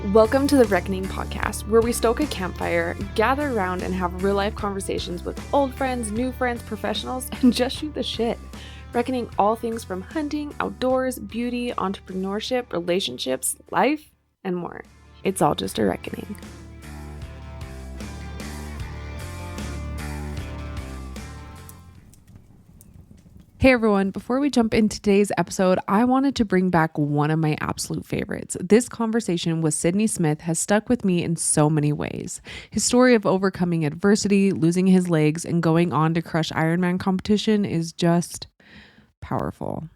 Welcome to the Reckoning podcast, where we stoke a campfire, gather around, and have real-life conversations with old friends, new friends, professionals, and just shoot the shit. Reckoning all things from hunting, outdoors, beauty, entrepreneurship, relationships, life, and more. It's all just a reckoning. Hey everyone, before we jump into today's episode, I wanted to bring back one of my absolute favorites. This conversation with Sidney Smith has stuck with me in so many ways. His story of overcoming adversity, losing his legs, and going on to crush Ironman competition is just powerful.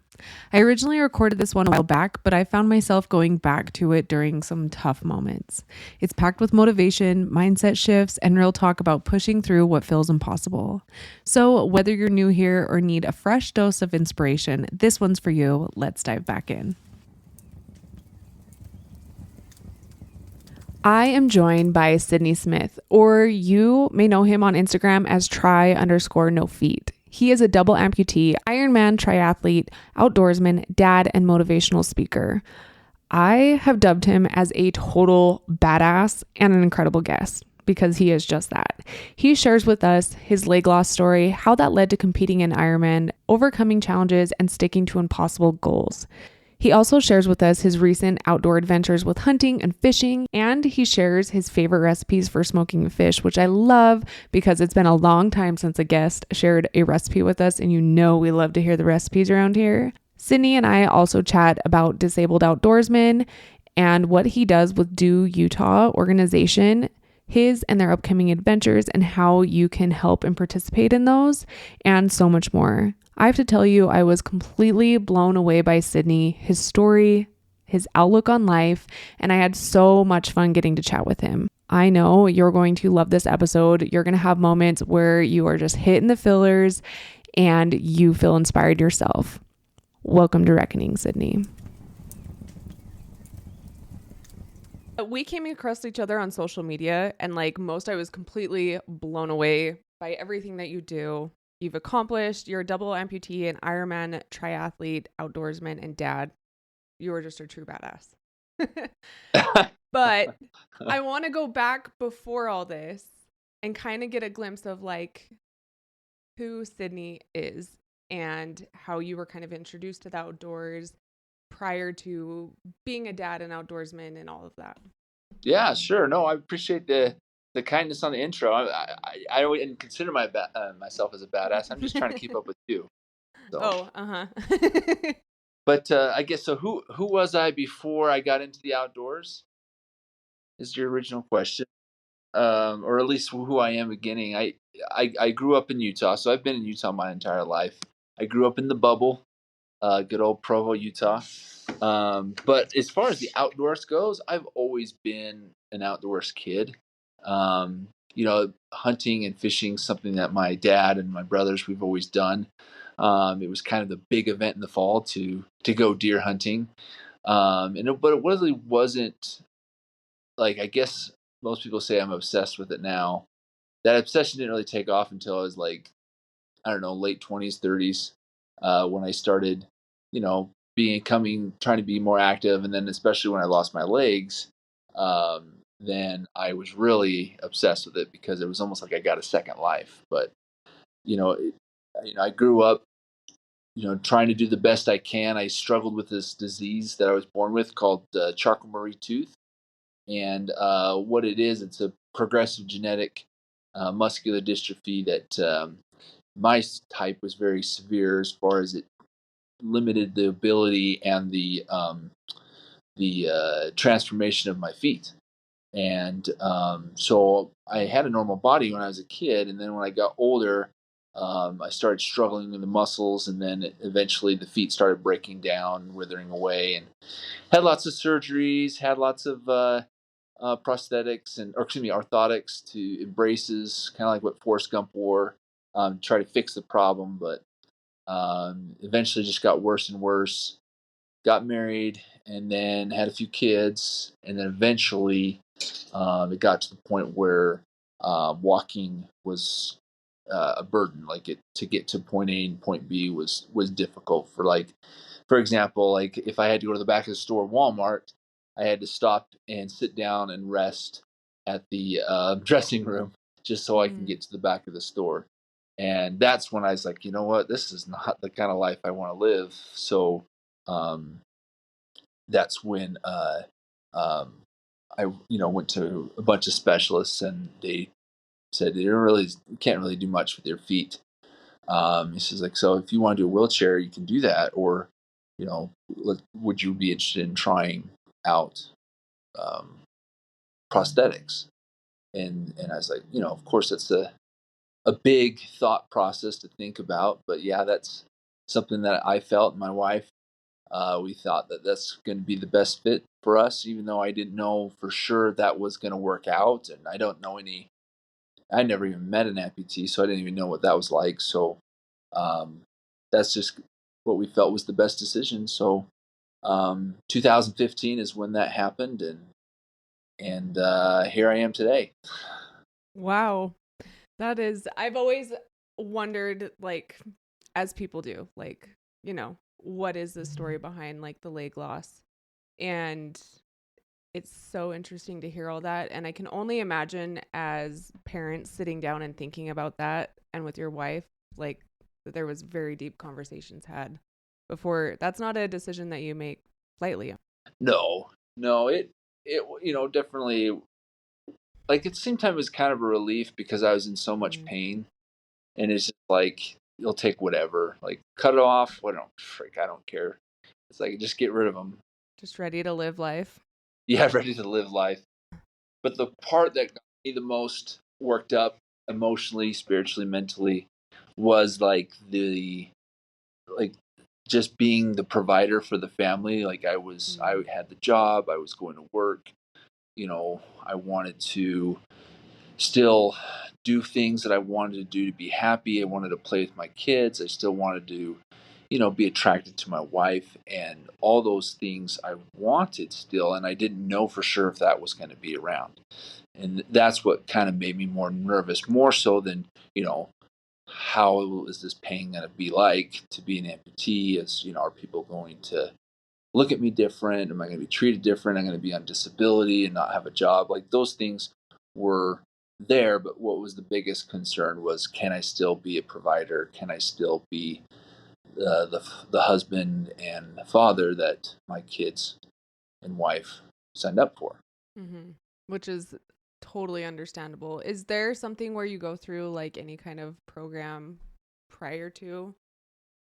I originally recorded this one a while back, but I found myself going back to it during some tough moments. It's packed with motivation, mindset shifts, and real talk about pushing through what feels impossible. So whether you're new here or need a fresh dose of inspiration, this one's for you. Let's dive back in. I am joined by Sidney Smith, or you may know him on Instagram as try_no_feet. He is a double amputee, Ironman triathlete, outdoorsman, dad, and motivational speaker. I have dubbed him as a total badass and an incredible guest because he is just that. He shares with us his leg loss story, how that led to competing in Ironman, overcoming challenges, and sticking to impossible goals. He also shares with us his recent outdoor adventures with hunting and fishing, and he shares his favorite recipes for smoking fish, which I love because it's been a long time since a guest shared a recipe with us, and you know we love to hear the recipes around here. Sidney and I also chat about Disabled Outdoorsmen and what he does with Do Utah organization, his and their upcoming adventures, and how you can help and participate in those, and so much more. I have to tell you, I was completely blown away by Sidney, his story, his outlook on life, and I had so much fun getting to chat with him. I know you're going to love this episode. You're going to have moments where you are just hitting the fillers and you feel inspired yourself. Welcome to Reckoning, Sidney. We came across each other on social media, and like most, I was completely blown away by everything that you do. You've accomplished. You're a double amputee, an Ironman triathlete, outdoorsman, and dad. You are just a true badass. But I want to go back before all this and kind of get a glimpse of like who Sidney is and how you were kind of introduced to the outdoors prior to being a dad and outdoorsman and all of that. Yeah, sure. No, I appreciate the kindness on the intro. I wouldn't consider myself as a badass. I'm just trying to keep up with you. So. But I guess so. Who was I before I got into the outdoors? Is your original question, or at least who I am beginning. I grew up in Utah, so I've been in Utah my entire life. I grew up in the bubble, good old Provo, Utah. But as far as the outdoors goes, I've always been an outdoors kid. Hunting and fishing, something that my dad and my brothers, we've always done. It was kind of the big event in the fall to go deer hunting. But it really wasn't like, I guess most people say I'm obsessed with it now. That obsession didn't really take off until I was like, I don't know, late 20s, 30s, when I started, trying to be more active. And then especially when I lost my legs, then I was really obsessed with it because it was almost like I got a second life. But, I grew up, trying to do the best I can. I struggled with this disease that I was born with called Charcot-Marie tooth. And what it is, it's a progressive genetic muscular dystrophy that my type was very severe as far as it limited the ability and the transformation of my feet. And so I had a normal body when I was a kid, and then when I got older, I started struggling with the muscles, and then eventually the feet started breaking down, withering away, and had lots of surgeries, had lots of prosthetics orthotics to braces, kind of like what Forrest Gump wore, try to fix the problem, but eventually just got worse and worse. Got married and then had a few kids, and then eventually it got to the point where walking was a burden. To get to point A and point B was difficult. For example, like if I had to go to the back of the store, Walmart, I had to stop and sit down and rest at the dressing room just so I can Mm. get to the back of the store. And that's when I was like, you know what, this is not the kind of life I want to live. So um, that's when um, I, went to a bunch of specialists, and they said you can't really do much with your feet. He says like, so if you want to do a wheelchair, you can do that, or would you be interested in trying out um, prosthetics? And I was like, of course that's a big thought process to think about, but yeah, that's something that I felt, and my wife, we thought that that's going to be the best fit for us, even though I didn't know for sure that was going to work out, and I never even met an amputee, so I didn't even know what that was like. So um, that's just what we felt was the best decision. So 2015 is when that happened, and here I am today. Wow. That is, I've always wondered, like, as people do, like, what is the story behind like the leg loss? And it's so interesting to hear all that. And I can only imagine as parents sitting down and thinking about that and with your wife, like, that there was very deep conversations had before. That's not a decision that you make lightly. No, no, it definitely, like, at the same time it was kind of a relief because I was in so much Mm. pain, and it's just like you'll take whatever, like cut it off. What don't freak, I don't care. It's like just get rid of them. Just ready to live life. Yeah, ready to live life. But the part that got me the most worked up emotionally, spiritually, mentally was like just being the provider for the family. Like I Mm. had the job, I was going to work, I wanted to still do things that I wanted to do to be happy. I wanted to play with my kids. I still wanted to, be attracted to my wife, and all those things I wanted still, and I didn't know for sure if that was going to be around. And that's what kind of made me more nervous, more so than, how is this pain going to be like to be an amputee? Are people going to look at me different? Am I going to be treated different? I'm going to be on disability and not have a job. Like those things were there, but what was the biggest concern was, can I still be a provider? Can I still be the husband and father that my kids and wife signed up for? Mm-hmm. Which is totally understandable. Is there something where you go through like any kind of program prior to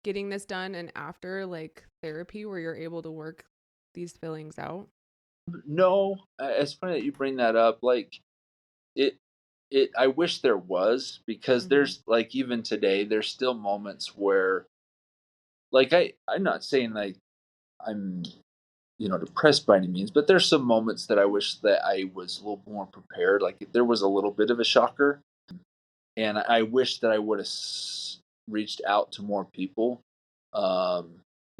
getting this done and after, like therapy, where you're able to work these feelings out? No, it's funny that you bring that up. Like it, I wish there was, because Mm-hmm. there's like, even today, there's still moments where, like, I'm not saying like I'm depressed by any means, but there's some moments that I wish that I was a little more prepared. Like there was a little bit of a shocker, and I wish that I would have reached out to more people, um,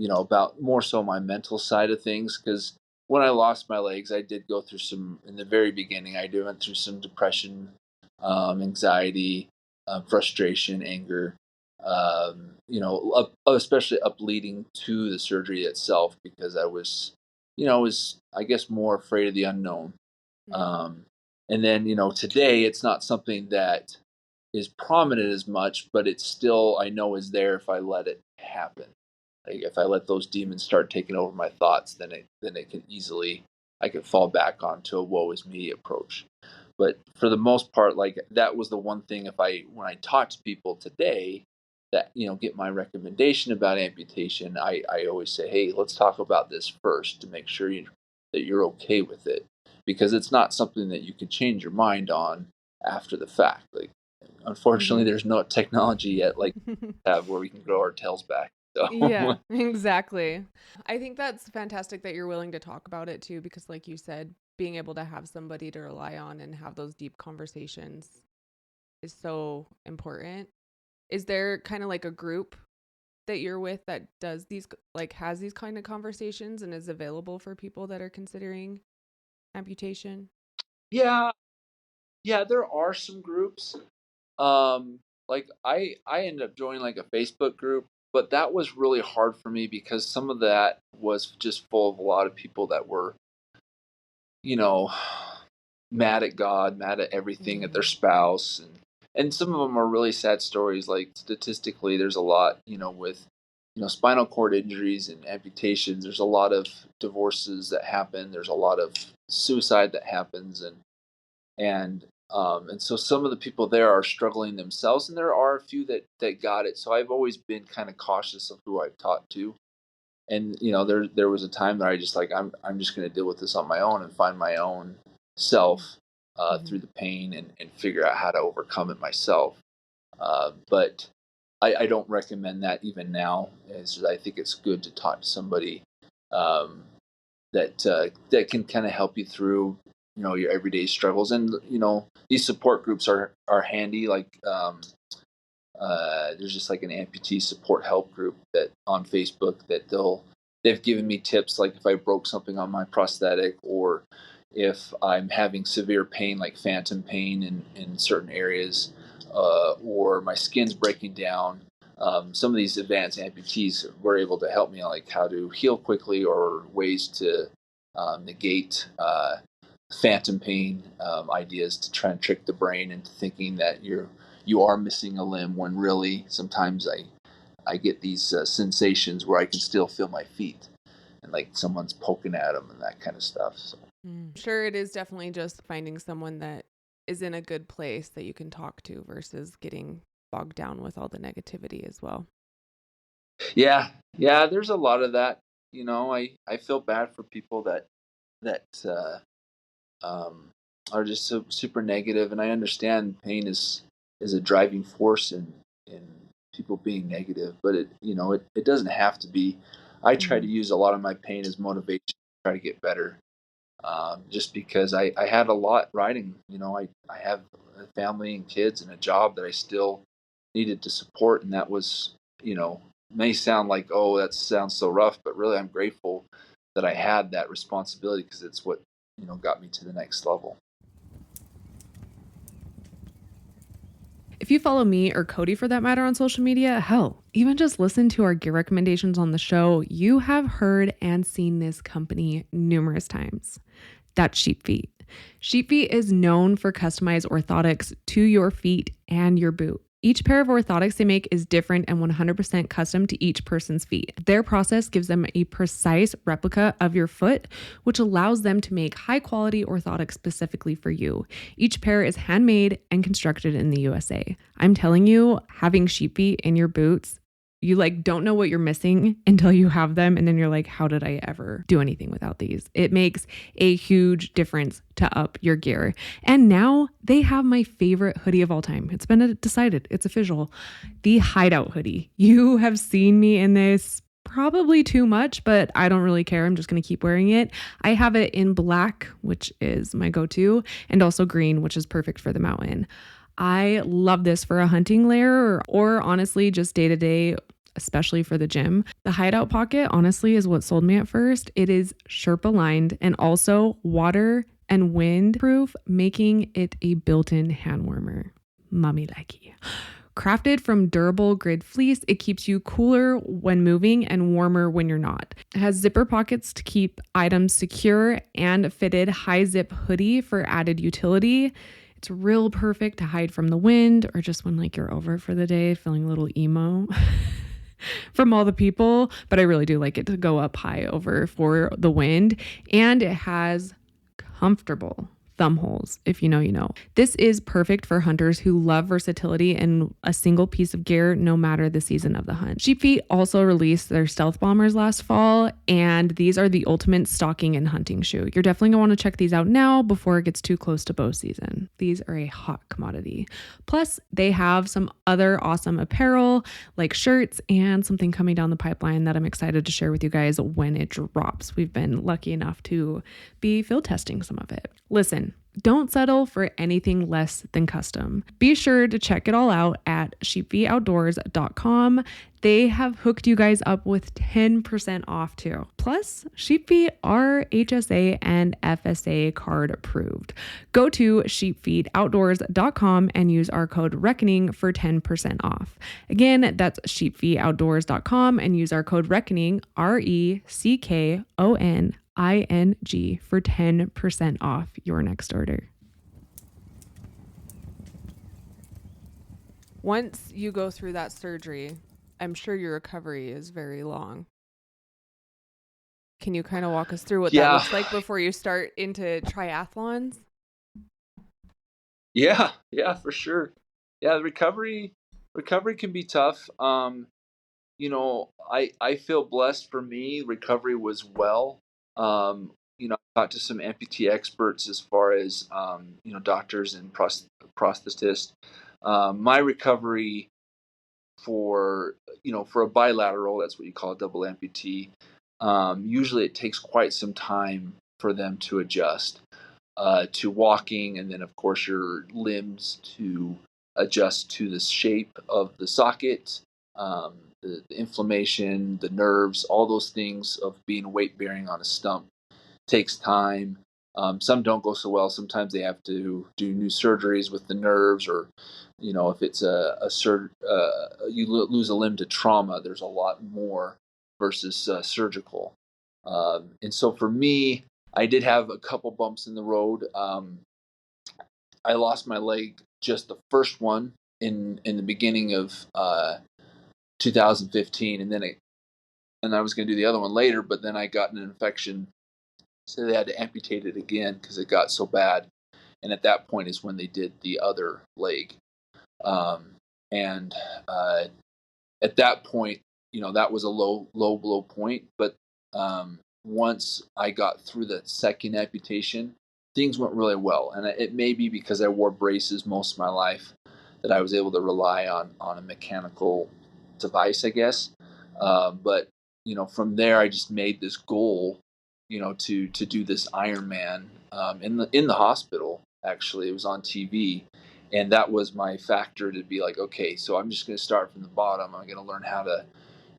about more so my mental side of things. Because when I lost my legs, I did go through some, in the very beginning, I did went through some depression, anxiety, frustration, anger. Especially up leading to the surgery itself, because I was, I guess, more afraid of the unknown. Mm-hmm. Um, and then, today it's not something that is prominent as much, but it's still, I know, is there if I let it happen. Like if I let those demons start taking over my thoughts, then it can easily, I could fall back onto a woe is me approach. But for the most part, like that was the one thing, if I when I talk to people today that get my recommendation about amputation, I always say, hey, let's talk about this first to make sure that you're okay with it, because it's not something that you can change your mind on after the fact. Like, unfortunately, Mm-hmm. there's no technology yet like we have where we can grow our tails back. Yeah, So exactly. I think that's fantastic that you're willing to talk about it too, because like you said, being able to have somebody to rely on and have those deep conversations is so important. Is there kind of like a group that you're with that does these, like has these kind of conversations and is available for people that are considering amputation? yeah, yeah, there are some groups. Like I ended up joining like a Facebook group, but that was really hard for me because some of that was just full of a lot of people that were you know, mad at God, mad at everything, at their spouse, and some of them are really sad stories. Like statistically, there's a lot, with spinal cord injuries and amputations. There's a lot of divorces that happen. There's a lot of suicide that happens, and so some of the people there are struggling themselves, and there are a few that got it. So I've always been kind of cautious of who I've taught to, and there was a time that I just like I'm just going to deal with this on my own and find my own self through the pain and figure out how to overcome it myself. But I don't recommend that even now. As I think it's good to talk to somebody um, that can kind of help you through your everyday struggles. And these support groups are handy. Like there's just like an amputee support help group that on Facebook that they've given me tips, like if I broke something on my prosthetic, or if I'm having severe pain, like phantom pain in certain areas, or my skin's breaking down. Some of these advanced amputees were able to help me, like how to heal quickly, or ways to negate phantom pain ideas, to try and trick the brain into thinking that you are missing a limb, when really sometimes I get these sensations where I can still feel my feet, and like someone's poking at them and that kind of stuff. So. Sure, it is definitely just finding someone that is in a good place that you can talk to versus getting bogged down with all the negativity as well. Yeah, there's a lot of that. I feel bad for people that um, are just so super negative, and I understand pain is a driving force in people being negative, but it doesn't have to be. I try to use a lot of my pain as motivation to try to get better. Just because I had a lot riding, I have a family and kids and a job that I still needed to support, and that was, may sound like, oh, that sounds so rough, but really I'm grateful that I had that responsibility, because it's what got me to the next level. If you follow me, or Cody for that matter, on social media, hell, even just listen to our gear recommendations on the show, you have heard and seen this company numerous times. That's Sheep Feet. Sheep Feet is known for customized orthotics to your feet and your boot. Each pair of orthotics they make is different and 100% custom to each person's feet. Their process gives them a precise replica of your foot, which allows them to make high quality orthotics specifically for you. Each pair is handmade and constructed in the USA. I'm telling you, having Sheep Feet in your boots, you don't know what you're missing until you have them. And then you're like, how did I ever do anything without these? It makes a huge difference to up your gear. And now they have my favorite hoodie of all time. It's been decided. It's official. The Hideout hoodie. You have seen me in this probably too much, but I don't really care. I'm just going to keep wearing it. I have it in black, which is my go-to, and also green, which is perfect for the mountain. I love this for a hunting layer, or honestly, just day to day, especially for the gym. The Hideout pocket, honestly, is what sold me at first. It is Sherpa lined and also water and wind proof, making it a built-in hand warmer. Mummy likey. Crafted from durable grid fleece, it keeps you cooler when moving and warmer when you're not. It has zipper pockets to keep items secure, and a fitted high zip hoodie for added utility. It's real perfect to hide from the wind, or just when you're over for the day feeling a little emo from all the people. But I really do like it to go up high over for the wind. And it has comfortable thumb holes. If you know, you know. This is perfect for hunters who love versatility in a single piece of gear, no matter the season of the hunt. Sheep Feet also released their Stealth Bombers last fall, and these are the ultimate stalking and hunting shoe. You're definitely gonna want to check these out now before it gets too close to bow season. These are a hot commodity. Plus, they have some other awesome apparel like shirts, and something coming down the pipeline that I'm excited to share with you guys when it drops. We've been lucky enough to be field testing some of it. Listen, don't settle for anything less than custom. Be sure to check it all out at sheepfeetoutdoors.com. They have hooked you guys up with 10% off too. Plus, Sheep Feet are HSA and FSA card approved. Go to sheepfeetoutdoors.com and use our code RECKONING for 10% off. Again, that's sheepfeetoutdoors.com and use our code RECKONING, RECKONING, ING for 10% off your next order. Once you go through that surgery, I'm sure your recovery is very long. Can you kind of walk us through what that looks like before you start into triathlons? Yeah, for sure. Yeah, the recovery can be tough. I feel blessed. For me, recovery was well. I talked to some amputee experts as far as doctors and prosthetists. My recovery for a bilateral, that's what you call a double amputee. Usually, it takes quite some time for them to adjust to walking, and then of course your limbs to adjust to the shape of the socket, the inflammation, the nerves, all those things of being weight bearing on a stump takes time. Some don't go so well. Sometimes they have to do new surgeries with the nerves, or if it's you lose a limb to trauma, there's a lot more versus surgical. And so for me, I did have a couple bumps in the road. I lost my leg, just the first one, in the beginning of 2015, and I was going to do the other one later, but then I got an infection, so they had to amputate it again because it got so bad. And at that point is when they did the other leg. And at that point, that was a low point. But once I got through the second amputation, things went really well. And it may be because I wore braces most of my life that I was able to rely on a mechanical device, I guess. But from there, I just made this goal, to do this Ironman in the hospital. Actually, it was on TV, and that was my factor to be like, okay, so I'm just going to start from the bottom. I'm going to learn how to,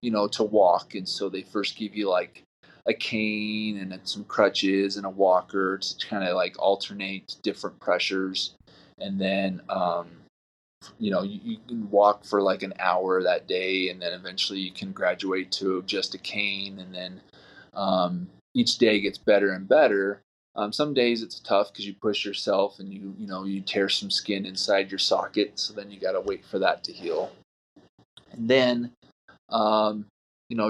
to walk. And so they first give you like a cane and then some crutches and a walker to kind of like alternate different pressures, and then you can walk for like an hour that day, and then eventually you can graduate to just a cane, and then each day gets better and better. Some days it's tough because you push yourself and you tear some skin inside your socket, so then you got to wait for that to heal, and then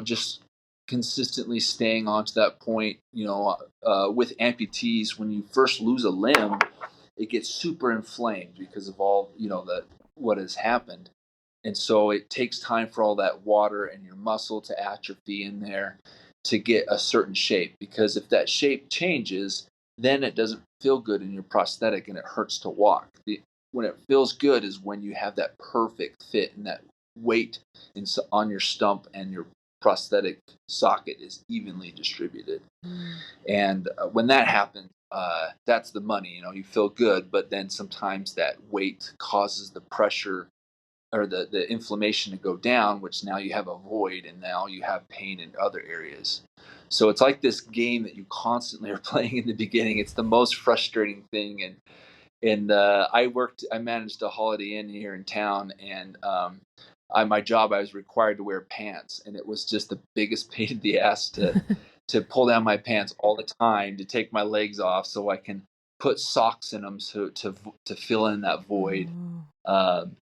just consistently staying on to that point. With amputees, when you first lose a limb, it gets super inflamed because of all that what has happened, and so it takes time for all that water and your muscle to atrophy in there to get a certain shape, because if that shape changes, then it doesn't feel good in your prosthetic and it hurts to walk. When it feels good is when you have that perfect fit and that weight on your stump and your prosthetic socket is evenly distributed. And when that happens, that's the money. You feel good, but then sometimes that weight causes the pressure or the inflammation to go down, which now you have a void, and now you have pain in other areas. So it's like this game that you constantly are playing in the beginning. It's the most frustrating thing. And I managed a Holiday Inn here in town, and my job, I was required to wear pants, and it was just the biggest pain in the ass to pull down my pants all the time, to take my legs off so I can put socks in them to fill in that void. Um,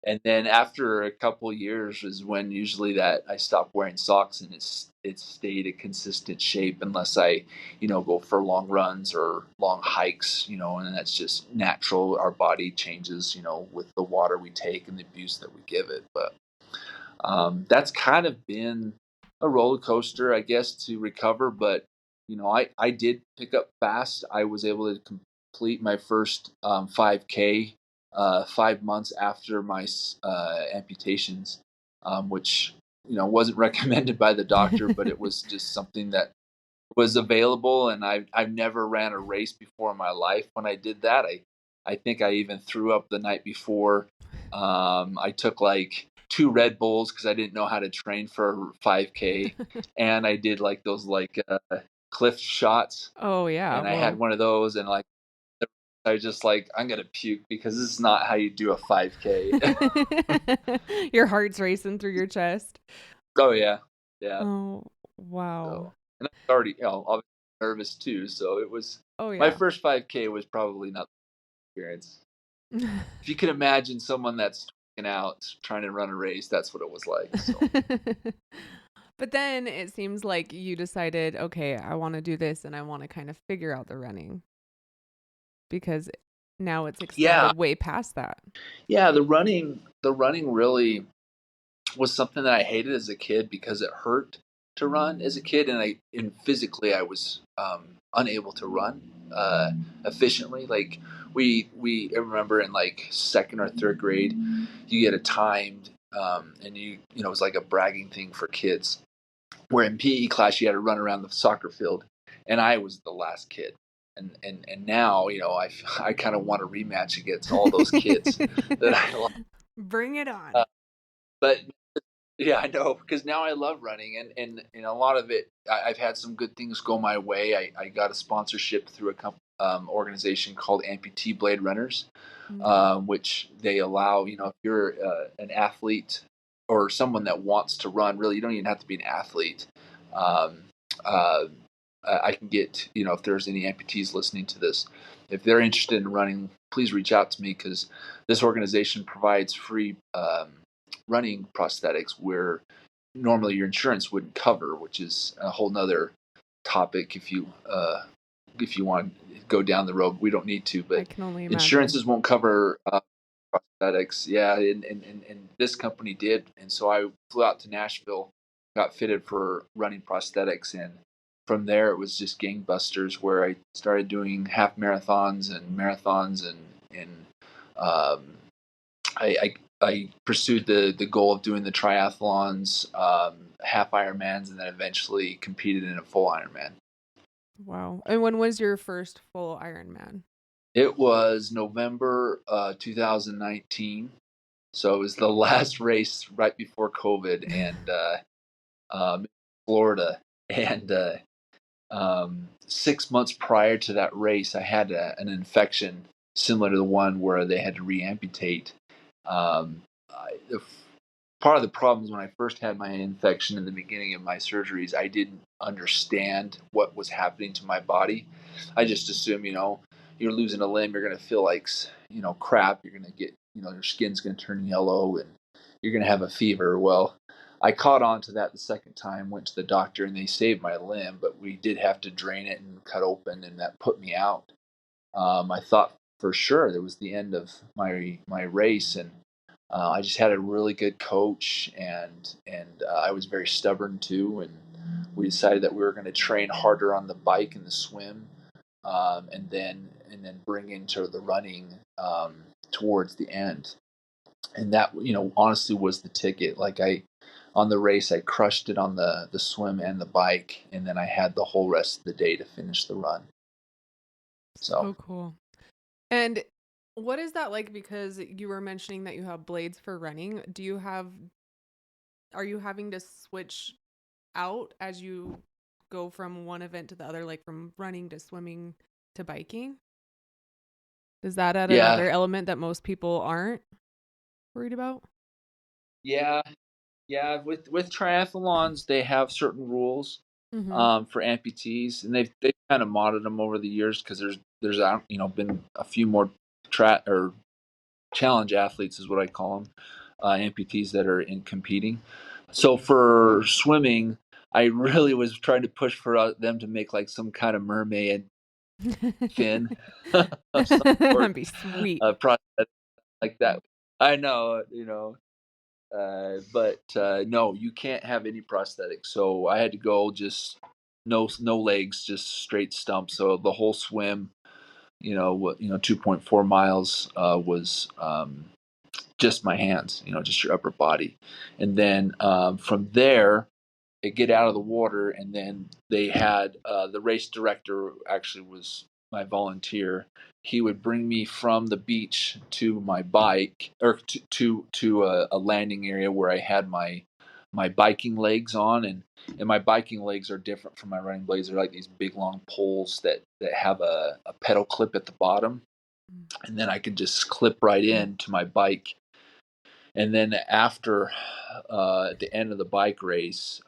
and then after a couple years is when usually that I stopped wearing socks, and it stayed a consistent shape unless I, go for long runs or long hikes, and that's just natural. Our body changes, with the water we take and the abuse that we give it. But that's kind of been a roller coaster, I guess, to recover. But I did pick up fast. I was able to complete my first 5K 5 months after my amputations, which wasn't recommended by the doctor, but it was just something that was available. And I've never ran a race before in my life. When I did that, I think I even threw up the night before. I took like 2 Red Bulls because I didn't know how to train for 5K, and I did like those cliff shots. Oh yeah. And I had one of those, and like I was just like, I'm gonna puke because this is not how you do a 5K. Your heart's racing through your chest. Oh yeah, yeah. Oh wow. So, and I was already, obviously nervous too. So it was Oh my yeah. first 5K was probably not the experience. If you can imagine someone that's tweaking out trying to run a race, that's what it was like. So But then it seems like you decided, okay, I want to do this and I want to kind of figure out the running because now it's yeah, expanded way past that. yeah, the running really was something that I hated as a kid because it hurt to run as a kid, and physically I was unable to run efficiently. Like I remember in like second or third grade, you get a timed, and you know it was like a bragging thing for kids. Where in PE class you had to run around the soccer field, and I was the last kid. And now I kind of want a rematch against all those kids that I love. Bring it on. Uh, but yeah, I know, because now I love running, and a lot of it, I've had some good things go my way. I got a sponsorship through a organization called Amputee Blade Runners, Mm. which they allow, if you're an athlete or someone that wants to run, really, you don't even have to be an athlete. Um, uh, I can get, if there's any amputees listening to this, if they're interested in running, please reach out to me, because this organization provides free running prosthetics where normally your insurance wouldn't cover, which is a whole nother topic if you want to go down the road. We don't need to, I but can only imagine. insurances won't cover prosthetics. Yeah, and this company did, and so I flew out to Nashville, got fitted for running prosthetics, and from there it was just gangbusters. Where I started doing half marathons, and um, I pursued the goal of doing the triathlons, half Ironmans, and then eventually competed in a full Ironman. Wow. And when was your first full Ironman? It was November 2019, so it was the last race right before COVID, and Florida. And 6 months prior to that race, I had an infection similar to the one where they had to reamputate. Part of the problems when I first had my infection in the beginning of my surgeries, I didn't understand what was happening to my body. I just assumed, you're losing a limb, you're going to feel like, crap. You're going to get, your skin's going to turn yellow and you're going to have a fever. Well, I caught on to that the second time, went to the doctor, and they saved my limb, but we did have to drain it and cut open, and that put me out. I thought for sure that was the end of my race, and I just had a really good coach, and I was very stubborn too. And we decided that we were going to train harder on the bike and the swim, and then bring into the running towards the end. And that honestly was the ticket. Like on the race, I crushed it on the swim and the bike, and then I had the whole rest of the day to finish the run. So So cool. And what is that like? Because you were mentioning that you have blades for running. Are you having to switch out as you go from one event to the other, like from running to swimming to biking? Is that add yeah, another element that most people aren't worried about? yeah, yeah. With triathlons, they have certain rules Mm-hmm. for amputees, and they've kind of modded them over the years, because there's been a few more or challenge athletes is what I call them, amputees that are in competing. So for swimming, I really was trying to push for them to make like some kind of mermaid fin of some sort, That'd be sweet. process like that. I know, but no, you can't have any prosthetics. So I had to go just no legs, just straight stumps. So the whole swim, 2.4 miles was just my hands, just your upper body. And then from there, they get out of the water, and then they had the race director actually was my volunteer. He would bring me from the beach to my bike, or to a landing area where I had my biking legs on, and my biking legs are different from my running blades. They're like these big long poles that have a pedal clip at the bottom, and then I could just clip right in to my bike. And then after at the end of the bike race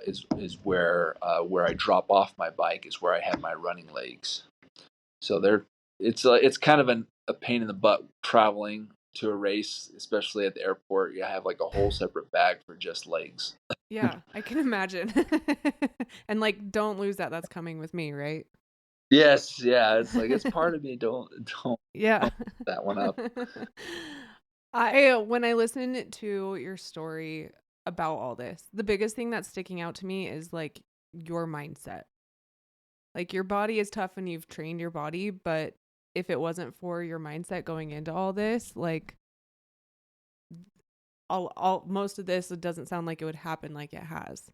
is where I drop off my bike, is where I have my running legs. So it's kind of a pain in the butt traveling to a race, especially at the airport. You have like a whole separate bag for just legs. Yeah, I can imagine. And like, don't lose that. That's coming with me, right? Yes, yeah, it's like it's part of me. Yeah. Don't mess that one up. When I listen to your story about all this, the biggest thing that's sticking out to me is like your mindset. Like your body is tough and you've trained your body, but if it wasn't for your mindset going into all this, like all most of this, it doesn't sound like it would happen like it has.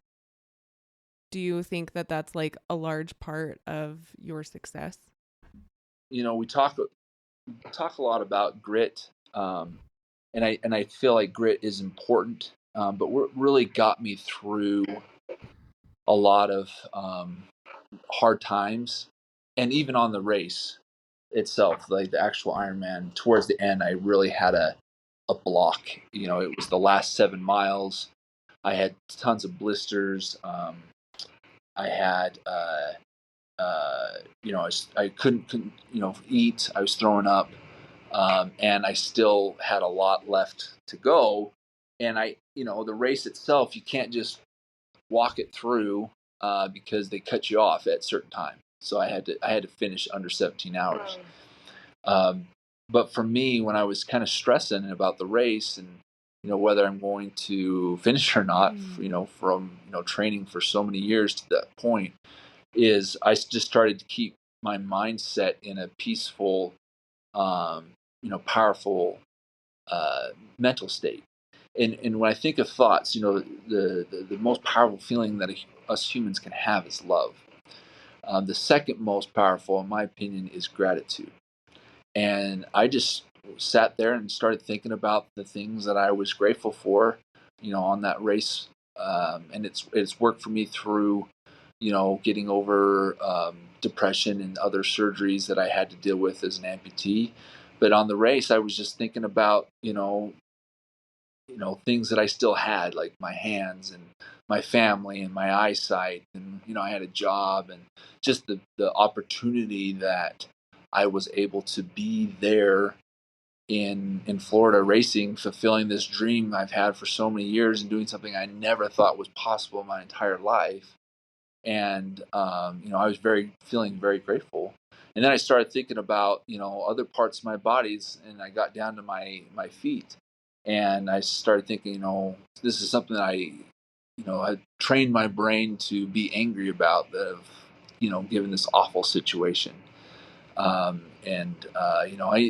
Do you think that that's like a large part of your success? We talk a lot about grit, and I feel like grit is important. But what really got me through a lot of hard times, and even on the race itself, like the actual Ironman, towards the end, I really had a block. It was the last 7 miles. I had tons of blisters. I had, I couldn't, eat. I was throwing up, and I still had a lot left to go. And the race itself, you can't just walk it through because they cut you off at certain time. So I had to finish under 17 hours. Um, but for me, when I was kind of stressing about the race and whether I'm going to finish or not, from training for so many years to that point, is I just started to keep my mindset in a peaceful, powerful mental state. And when I think of thoughts, the most powerful feeling that us humans can have is love. The second most powerful, in my opinion, is gratitude. And I just sat there and started thinking about the things that I was grateful for, on that race. And it's worked for me through, getting over depression and other surgeries that I had to deal with as an amputee. But on the race, I was just thinking about, things that I still had, like my hands and my family and my eyesight, and I had a job, and just the opportunity that I was able to be there in Florida racing, fulfilling this dream I've had for so many years and doing something I never thought was possible in my entire life. And I was feeling very grateful. And then I started thinking about other parts of my bodies, and I got down to my feet, and I started thinking, this is something that I trained my brain to be angry about, of given this awful situation. I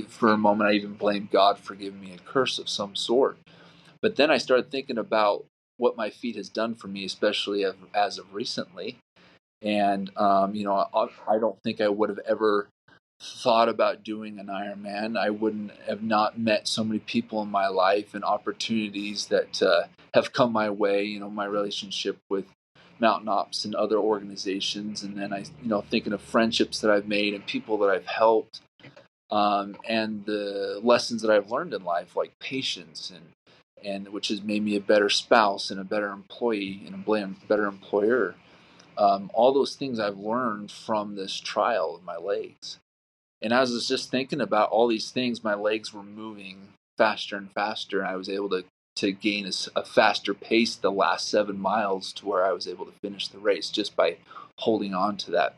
for a moment I even blamed God for giving me a curse of some sort. But then I started thinking about what my feet has done for me, especially as of recently. And I don't think I would have ever thought about doing an Ironman. I wouldn't have not met so many people in my life and opportunities that have come my way. My relationship with Mountain Ops and other organizations, and then I, thinking of friendships that I've made and people that I've helped, and the lessons that I've learned in life, like patience, and which has made me a better spouse and a better employee and a better employer. All those things I've learned from this trial of my legs. And as I was just thinking about all these things, my legs were moving faster and faster, and I was able to gain a faster pace the last 7 miles, to where I was able to finish the race just by holding on to that,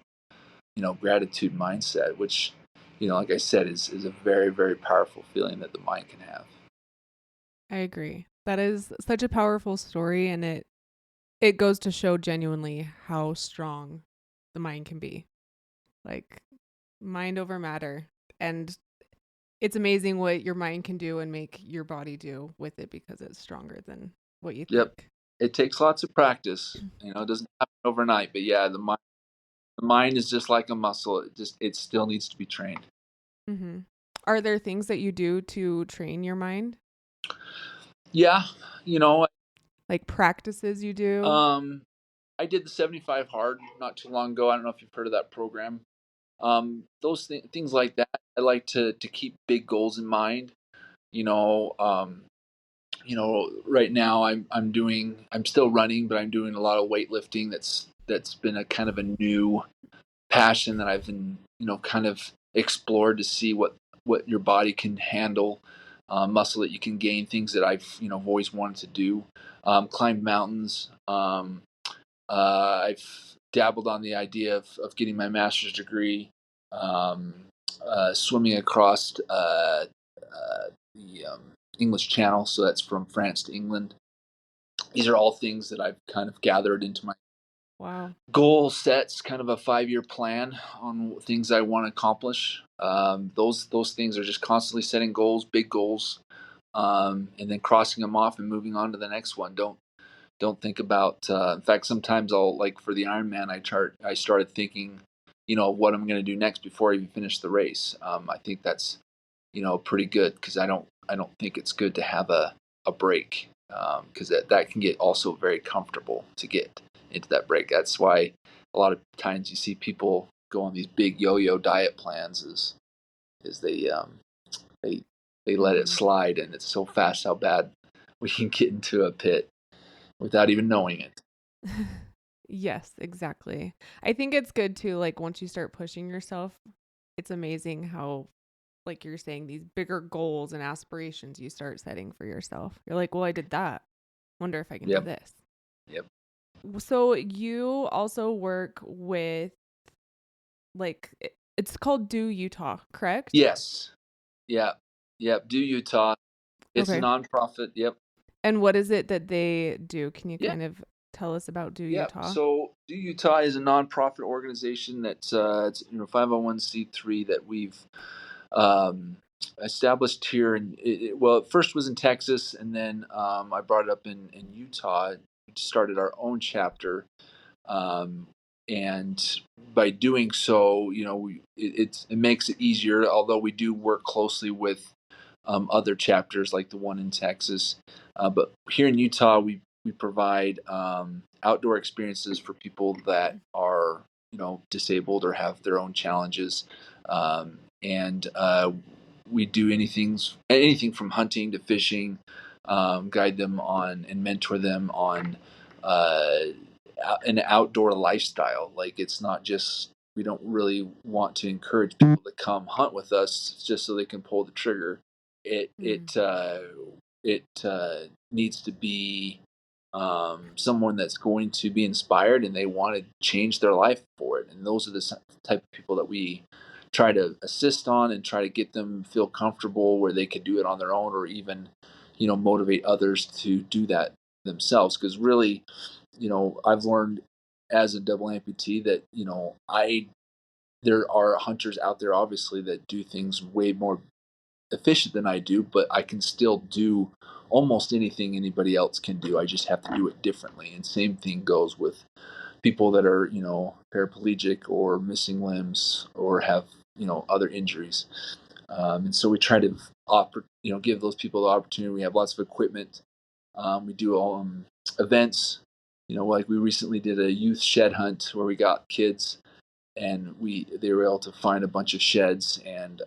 gratitude mindset, which, like I said, is a very, very powerful feeling that the mind can have. I agree. That is such a powerful story, and it goes to show genuinely how strong the mind can be. Like mind over matter. And it's amazing what your mind can do and make your body do with it because it's stronger than what you Yep. think. It takes lots of practice. It doesn't happen overnight, but yeah, the mind is just like a muscle. It still needs to be trained. Mm-hmm. Are there things that you do to train your mind? Yeah, you know, Like practices you do? um, I did the 75 hard not too long ago. I don't know if you've heard of that program. Those things like that. I like to keep big goals in mind. You know, um, right now I'm still running, but I'm doing a lot of weightlifting. That's been a kind of a new passion that I've been, kind of explored to see what your body can handle, muscle that you can gain, things that I've always wanted to do. Climbed mountains. I've dabbled on the idea of getting my master's degree, um, swimming across the English Channel, so that's from France to England. These are all things that I've kind of gathered into my Wow. goal sets, kind of a 5-year plan on things I want to accomplish. Those things are just constantly setting goals, big goals, and then crossing them off and moving on to the next one. Don't think about. In fact, sometimes I'll, like, for the Ironman, I started thinking, what I'm going to do next before I even finish the race. I think that's pretty good, because I don't think it's good to have a break, because that can get also very comfortable to get into that break. That's why a lot of times you see people go on these big yo-yo diet plans, is they they let it Mm-hmm. slide, and it's so fast how bad we can get into a pit without even knowing it. Yes, exactly. I think it's good too, like once you start pushing yourself, it's amazing how, like you're saying, these bigger goals and aspirations you start setting for yourself. You're like, well, I did that. Wonder if I can do Yep. this. Yep. So you also work with, like, it's called Do Utah, correct? Yes. Yep. Yep. Do Utah. It's a Okay. nonprofit. Yep. And what is it that they do? Can you Yeah. kind of tell us about Do Yeah. Utah? So Do Utah is a nonprofit organization that's it's 501c3 that we've um, established here. And well, it first was in Texas, and then I brought it up in Utah. We started our own chapter, um, and by doing so, it makes it easier. Although we do work closely with other chapters like the one in Texas, but here in Utah, we provide outdoor experiences for people that are disabled or have their own challenges, and we do anything from hunting to fishing, guide them on and mentor them on uh, an outdoor lifestyle. Like, it's not just, we don't really want to encourage people to come hunt with us just so they can pull the trigger. It Mm. it uh, it needs to be someone that's going to be inspired and they want to change their life for it. And those are the type of people that we try to assist on and try to get them feel comfortable where they can do it on their own, or even motivate others to do that themselves. Because really, I've learned as a double amputee that I there are hunters out there obviously that do things way more efficient than I do, but I can still do almost anything anybody else can do. I just have to do it differently. And same thing goes with people that are paraplegic or missing limbs or have other injuries. And so we try to give those people the opportunity. We have lots of equipment. We do events. Like we recently did a youth shed hunt where we got kids, and they were able to find a bunch of sheds, and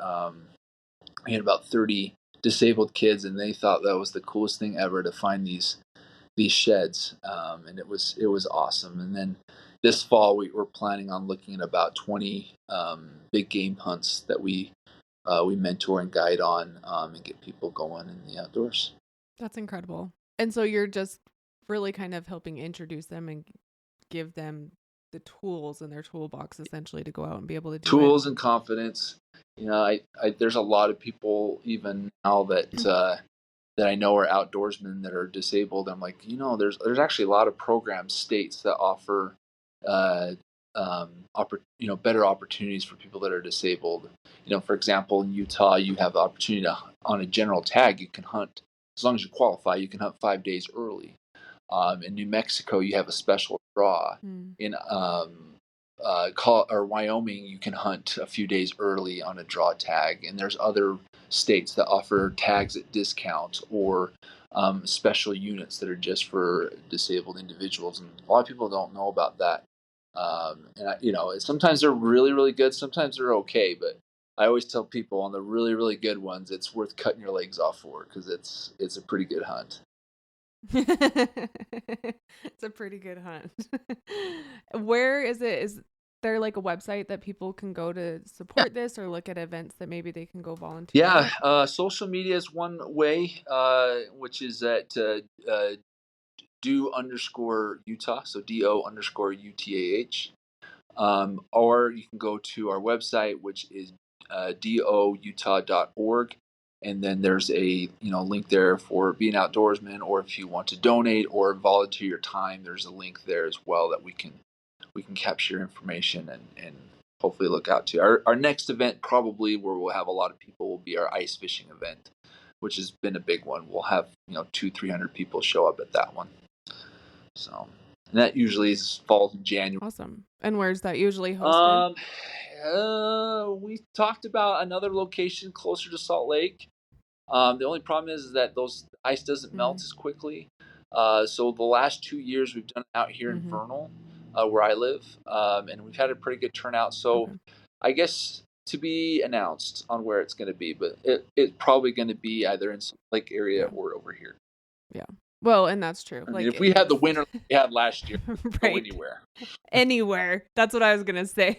we had about 30 disabled kids, and they thought that was the coolest thing ever to find these sheds, and it was awesome. And then this fall we're planning on looking at about 20 big game hunts that we mentor and guide on, and get people going in the outdoors. That's incredible. And so you're just really kind of helping introduce them and give them the tools in their toolbox essentially to go out and be able to do it. Tools and confidence. There's a lot of people even now that I know are outdoorsmen that are disabled. I'm like, there's actually a lot of programs, states that offer uh, better opportunities for people that are disabled. For example, in Utah, you have the opportunity to, on a general tag, you can hunt, as long as you qualify, you can hunt 5 days early. In New Mexico, you have a special draw. Mm. In Wyoming, you can hunt a few days early on a draw tag, and there's other states that offer tags at discount, or special units that are just for disabled individuals, and a lot of people don't know about that. And sometimes they're really, really good, sometimes they're okay, but I always tell people on the really, really good ones, it's worth cutting your legs off for because it's a pretty good hunt. It's a pretty good hunt. Where is it? Is there like a website that people can go to Yeah. support this or look at events that maybe they can go volunteer Yeah, at? social media is one way, which is at do underscore Utah, so do underscore UTAH. Or you can go to our website, which is doutah.org, and then there's a link there for being outdoorsman, or if you want to donate or volunteer your time, there's a link there as well that we can capture information and hopefully look out to. Our next event, probably where we'll have a lot of people, will be our ice fishing event, which has been a big one. We'll have 200-300 people show up at that one. So, and that usually falls in January. Awesome. And where's that usually hosted? Um, we talked about another location closer to Salt Lake. The only problem is that those ice doesn't melt Mm. as quickly. So the last 2 years we've done it out here in Mm-hmm. Vernal, where I live, and we've had a pretty good turnout. So Okay. I guess to be announced on where it's going to be, but it's probably going to be either in Salt Lake area Yeah. or over here. Yeah. Well, and that's true. I mean, Like if we had the winter like we had last year, go right. anywhere. Anywhere. That's what I was going to say.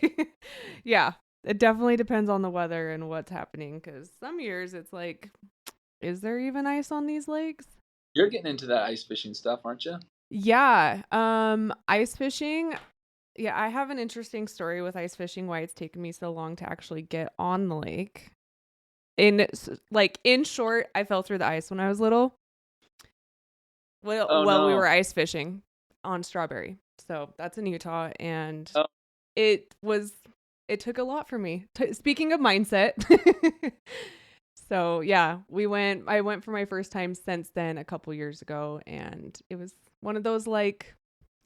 Yeah. It definitely depends on the weather and what's happening because some years it's like, is there even ice on these lakes? You're getting into that ice fishing stuff, aren't you? Yeah. Ice fishing. Yeah, I have an interesting story with ice fishing, why it's taken me so long to actually get on the lake. In short, I fell through the ice when I was little. Oh Well, we were no. ice fishing on Strawberry. So that's in Utah. And Oh, it took a lot for me. Speaking of mindset. So yeah, I went for my first time since then a couple years ago. And it was one of those like,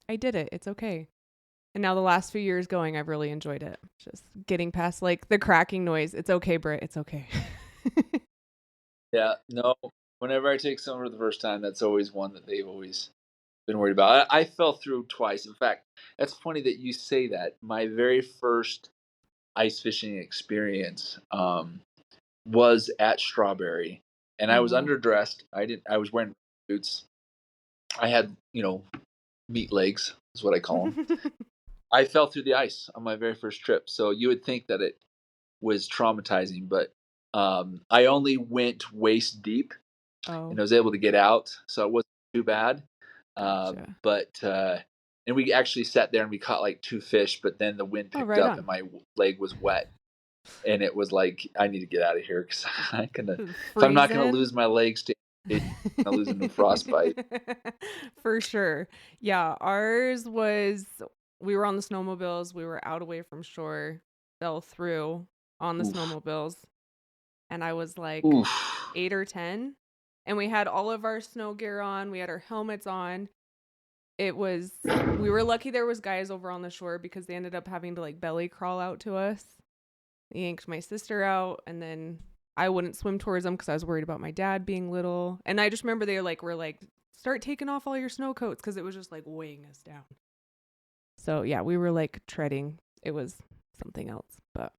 I did it. It's okay. And now the last few years going, I've really enjoyed it. Just getting past like the cracking noise. It's okay, Britt. It's okay. yeah. No. Whenever I take someone for the first time, that's always one that they've always been worried about. I fell through twice. In fact, that's funny that you say that. My very first ice fishing experience was at Strawberry, and I Oh was wow. underdressed. I was wearing boots. I had meat legs is what I call them. I fell through the ice on my very first trip, so you would think that it was traumatizing, but I only went waist deep and Oh, I was able to get out, so it wasn't too bad. gotcha. But and we actually sat there and we caught like 2 fish, but then the wind Oh, picked right up on. and my leg was wet, and it was like I need to get out of here because if I'm not gonna Freezing. lose my legs to I'm gonna lose them to frostbite. For sure. Yeah, ours was we were on the snowmobiles, we were out away from shore, fell through on the Oof, snowmobiles, and I was like oof. 8 or 10, and we had all of our snow gear on, we had our helmets on. It was we were lucky there was guys over on the shore because they ended up having to like belly crawl out to us. They yanked my sister out, and then I wouldn't swim towards them because I was worried about my dad being little. And I just remember they were like, start taking off all your snow coats because it was just like weighing us down. So yeah, we were like treading. It was something else, but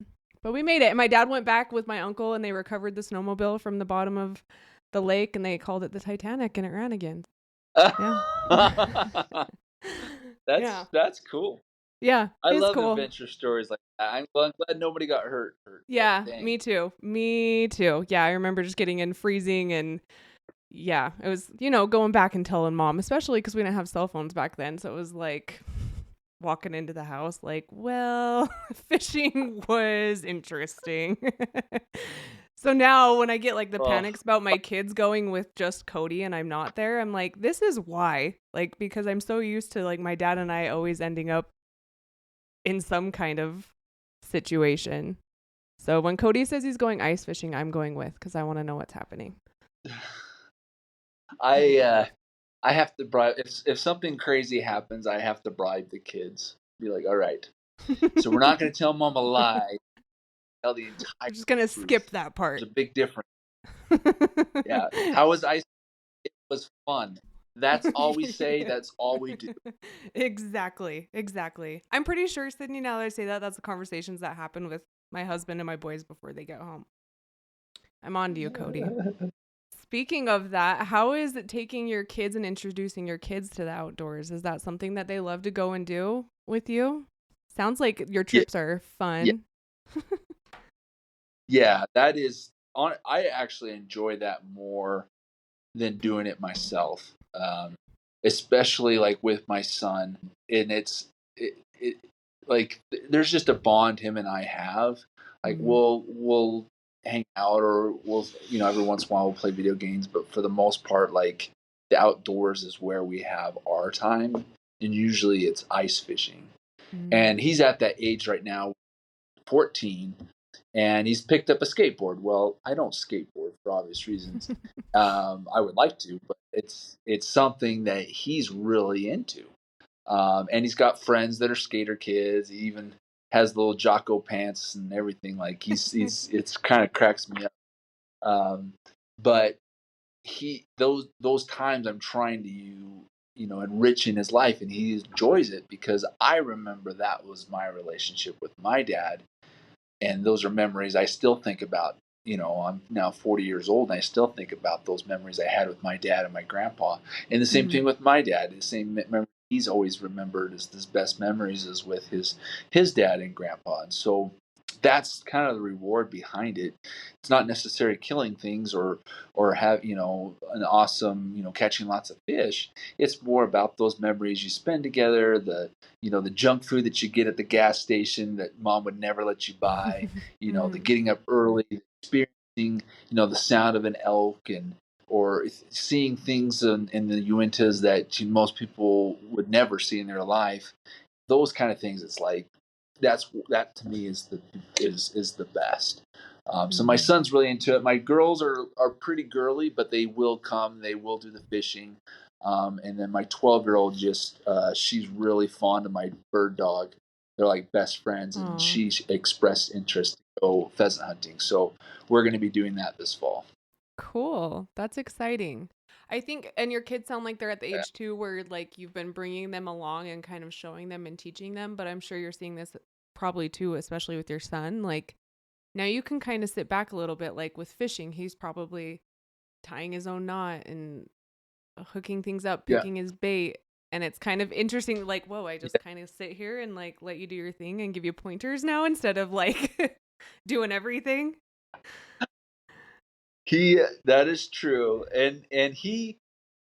we made it. And my dad went back with my uncle, and they recovered the snowmobile from the bottom of the lake, and they called it the Titanic, and it ran again. Yeah. Yeah. That's cool. Yeah. I It's love cool. adventure stories like that. I'm glad nobody got hurt. But Yeah, dang. me too. Me too. Yeah, I remember just getting in freezing and yeah, it was, going back and telling mom, especially because we didn't have cell phones back then. So it was like walking into the house, like, well, fishing was interesting. So now when I get like the Oh, panics about my kids going with just Cody and I'm not there, I'm like, this is why. Like, because I'm so used to like my dad and I always ending up in some kind of situation. So when Cody says he's going ice fishing, I'm going with because I want to know what's happening. I have to bribe if something crazy happens. I have to bribe the kids. Be like, all right, so we're not going to tell mom a lie. Tell the entire We're just gonna truth. skip that part. There's a big difference. Yeah. How was ice? It was fun. That's all we say. That's all we do. Exactly. I'm pretty sure, Sydney, now that I say that, that's the conversations that happen with my husband and my boys before they get home. I'm on to you, Cody. Speaking of that, how is it taking your kids and introducing your kids to the outdoors? Is that something that they love to go and do with you? Sounds like your Yeah, trips are yeah, fun. yeah. That is on. I actually enjoy that more than doing it myself, especially like with my son. And it like there's just a bond him and I have. Like Mm-hmm. we'll hang out, or we'll, every once in a while we'll play video games, but for the most part, like the outdoors is where we have our time, and usually it's ice fishing. Mm-hmm. And he's at that age right now, 14, and he's picked up a skateboard. Well, I don't skateboard for obvious reasons. I would like to, but it's something that he's really into. And he's got friends that are skater kids. He even has little Jocko pants and everything. Like he's it's kind of cracks me up. But those times I'm trying to enrich in his life, and he enjoys it because I remember that was my relationship with my dad, and those are memories I still think about. I'm now 40 years old, and I still think about those memories I had with my dad and my grandpa. And the same Mm-hmm. thing with my dad. The same memory he's always remembered as his best memories is with his dad and grandpa. And so that's kind of the reward behind it. It's not necessarily killing things or have an awesome catching lots of fish. It's more about those memories you spend together, the junk food that you get at the gas station that mom would never let you buy, the Mm-hmm. getting up early, experiencing, the sound of an elk, and or seeing things in the Uintas that most people would never see in their life. Those kind of things. It's like that to me is the best. So my Mm-hmm. son's really into it. My girls are pretty girly, but they will come. They will do the fishing. And then my 12-year-old she's really fond of my bird dog. They're like best friends, and Aw. she expressed interest to go pheasant hunting. So we're going to be doing that this fall. Cool. That's exciting. I think, and your kids sound like they're at the Yeah. age too where like you've been bringing them along and kind of showing them and teaching them, but I'm sure you're seeing this probably too, especially with your son. Like now you can kind of sit back a little bit, like with fishing, he's probably tying his own knot and hooking things up, Yeah. picking his bait. And it's kind of interesting, like, whoa, I just Yeah. kind of sit here and like let you do your thing and give you pointers now instead of like doing everything. That is true. And he's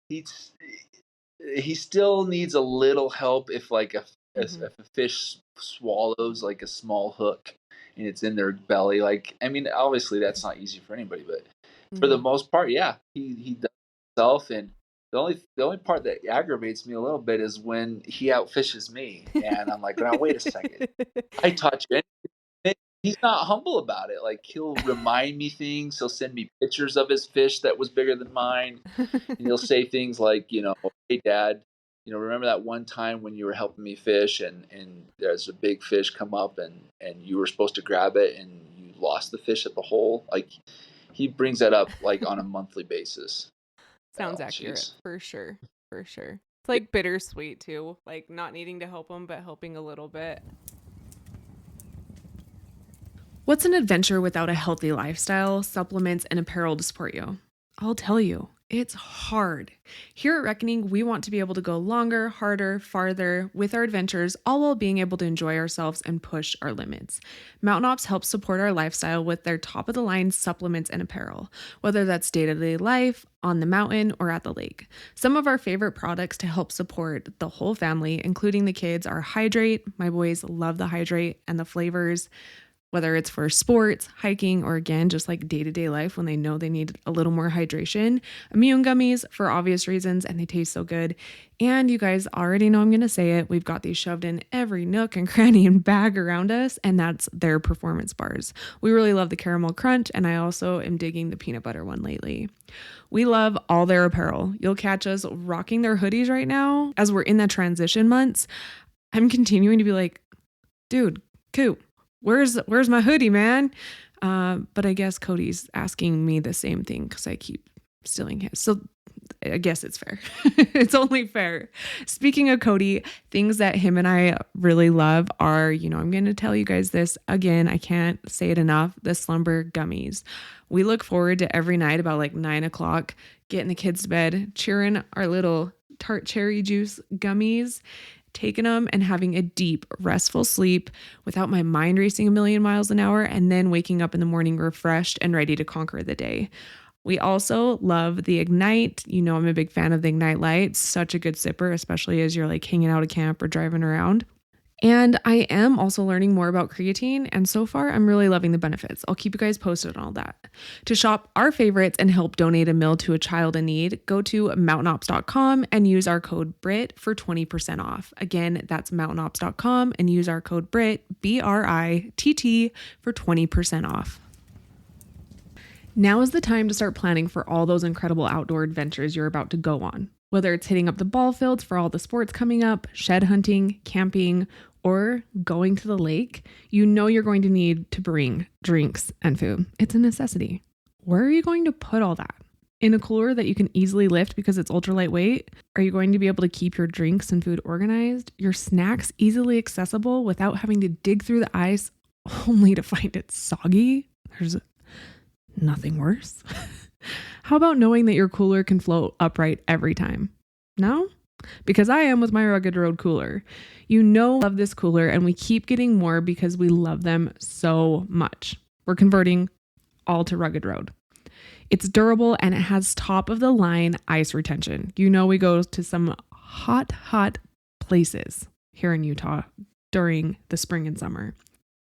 he still needs a little help if like if Mm-hmm. a fish swallows like a small hook and it's in their belly. Like, I mean, obviously that's not easy for anybody, but for the Mm-hmm. most part, yeah, he does it himself. And the only part that aggravates me a little bit is when he outfishes me, and I'm like, now wait a second, I taught you. And he's not humble about it. Like, he'll remind me things. He'll send me pictures of his fish that was bigger than mine, and he'll say things like, "Hey, Dad, remember that one time when you were helping me fish, and there's a big fish come up, and you were supposed to grab it, and you lost the fish at the hole." Like, he brings that up like on a monthly basis. Sounds Oh, accurate jeez. for sure. For sure. It's like bittersweet too, like not needing to help them, but helping a little bit. What's an adventure without a healthy lifestyle, supplements, and apparel to support you? I'll tell you, it's hard. Here at Reckoning, we want to be able to go longer, harder, farther with our adventures, all while being able to enjoy ourselves and push our limits. Mountain Ops helps support our lifestyle with their top of the line supplements and apparel, whether that's day to day life, on the mountain, or at the lake. Some of our favorite products to help support the whole family, including the kids, are Hydrate. My boys love the Hydrate and the flavors, whether it's for sports, hiking, or again, just like day to day life when they know they need a little more hydration. Immune gummies for obvious reasons, and they taste so good. And you guys already know I'm going to say it. We've got these shoved in every nook and cranny and bag around us, and that's their performance bars. We really love the caramel crunch, and I also am digging the peanut butter one lately. We love all their apparel. You'll catch us rocking their hoodies right now as we're in the transition months. I'm continuing to be like, dude, Coop, where's my hoodie, man? But I guess Cody's asking me the same thing because I keep stealing his. So I guess it's fair. It's only fair. Speaking of Cody, things that him and I really love are, I'm going to tell you guys this again. I can't say it enough. The slumber gummies. We look forward to every night about like 9 o'clock, getting the kids to bed, cheering our little tart cherry juice gummies, taking them and having a deep, restful sleep without my mind racing a million miles an hour, and then waking up in the morning refreshed and ready to conquer the day. We also love the Ignite. I'm a big fan of the Ignite Light. Such a good sipper, especially as you're like hanging out at camp or driving around. And I am also learning more about creatine, and so far I'm really loving the benefits. I'll keep you guys posted on all that. To shop our favorites and help donate a meal to a child in need, go to mountainops.com and use our code BRIT for 20% off. Again, that's mountainops.com and use our code BRIT, BRITT, for 20% off. Now is the time to start planning for all those incredible outdoor adventures you're about to go on. Whether it's hitting up the ball fields for all the sports coming up, shed hunting, camping, or going to the lake, you're going to need to bring drinks and food. It's a necessity. Where are you going to put all that? In a cooler that you can easily lift because it's ultra lightweight? Are you going to be able to keep your drinks and food organized? Your snacks easily accessible without having to dig through the ice only to find it soggy? There's nothing worse. How about knowing that your cooler can float upright every time? No? Because I am with my Rugged Road cooler. Love this cooler, and we keep getting more because we love them so much. We're converting all to Rugged Road. It's durable and it has top of the line ice retention. We go to some hot places here in Utah during the spring and summer.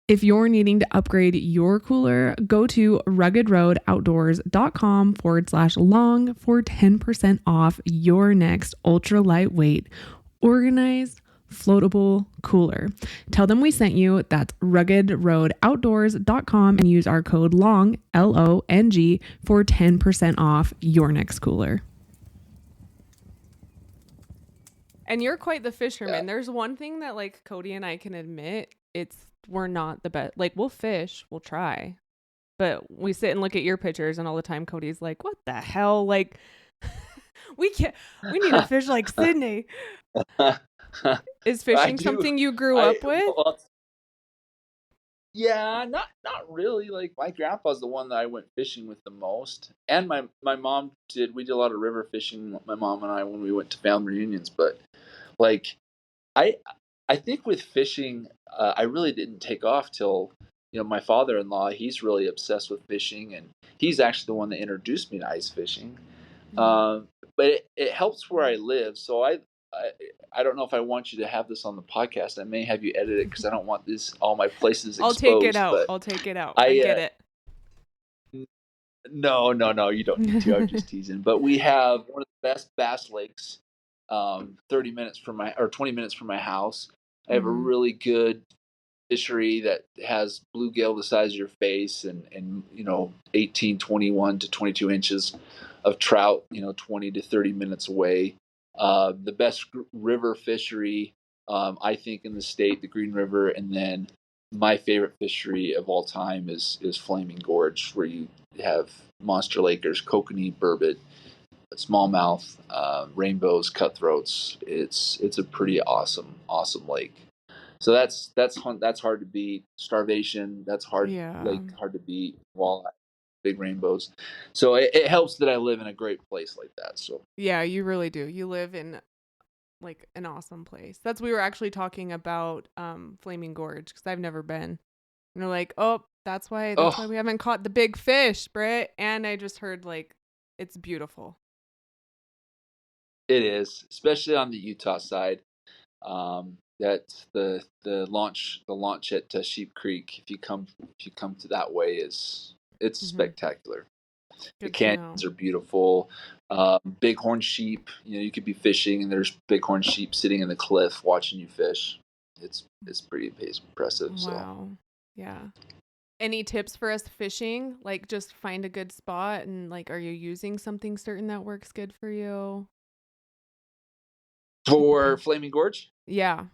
If you're needing to upgrade your cooler, go to ruggedroadoutdoors.com/long for 10% off your next ultra lightweight, organized, floatable cooler. Tell them we sent you. That's ruggedroadoutdoors.com and use our code LONG, LONG, for 10% off your next cooler. And you're quite the fisherman. Yeah. There's one thing that like Cody and I can admit, we're not the best. Like, we'll fish, we'll try, but we sit and look at your pictures, and all the time Cody's like, what the hell? Like, we need to fish like Sidney. Is fishing something you grew up with? Yeah, not really. Like, my grandpa's the one that I went fishing with the most, and my mom did. We did a lot of river fishing, my mom and I, when we went to family reunions. But like, I think with fishing, I really didn't take off till, my father-in-law, he's really obsessed with fishing, and he's actually the one that introduced me to ice fishing. Mm-hmm. But it helps where I live, so I don't know if I want you to have this on the podcast. I may have you edit it because I don't want all my places exposed. I'll take it out. I get it. No, you don't need to. I'm just teasing. But we have one of the best bass lakes, 20 minutes from my house. I have a really good fishery that has bluegill the size of your face, and 18, 21 to 22 inches of trout, 20 to 30 minutes away. The best river fishery, I think, in the state, the Green River, and then my favorite fishery of all time is Flaming Gorge, where you have monster lakers, kokanee, burbot, smallmouth, rainbows, cutthroats. It's a pretty awesome lake. So that's hard to beat. Starvation, that's hard. Yeah. Lake, hard to beat. Walleye, big rainbows. So it helps that I live in a great place like that. So yeah, you really do. You live in like an awesome place. We were actually talking about Flaming Gorge, because I've never been. And they're like, oh, that's why we haven't caught the big fish, Britt. And I just heard like it's beautiful. It is, especially on the Utah side. That's the launch at Sheep Creek. If you come to that way, it's spectacular. Good. The canyons are beautiful. Bighorn sheep. You could be fishing and there's bighorn sheep sitting in the cliff watching you fish. It's pretty impressive. Wow. So. Yeah. Any tips for us fishing? Like, just find a good spot, and like, are you using something certain that works good for you? For Flaming Gorge? Yeah.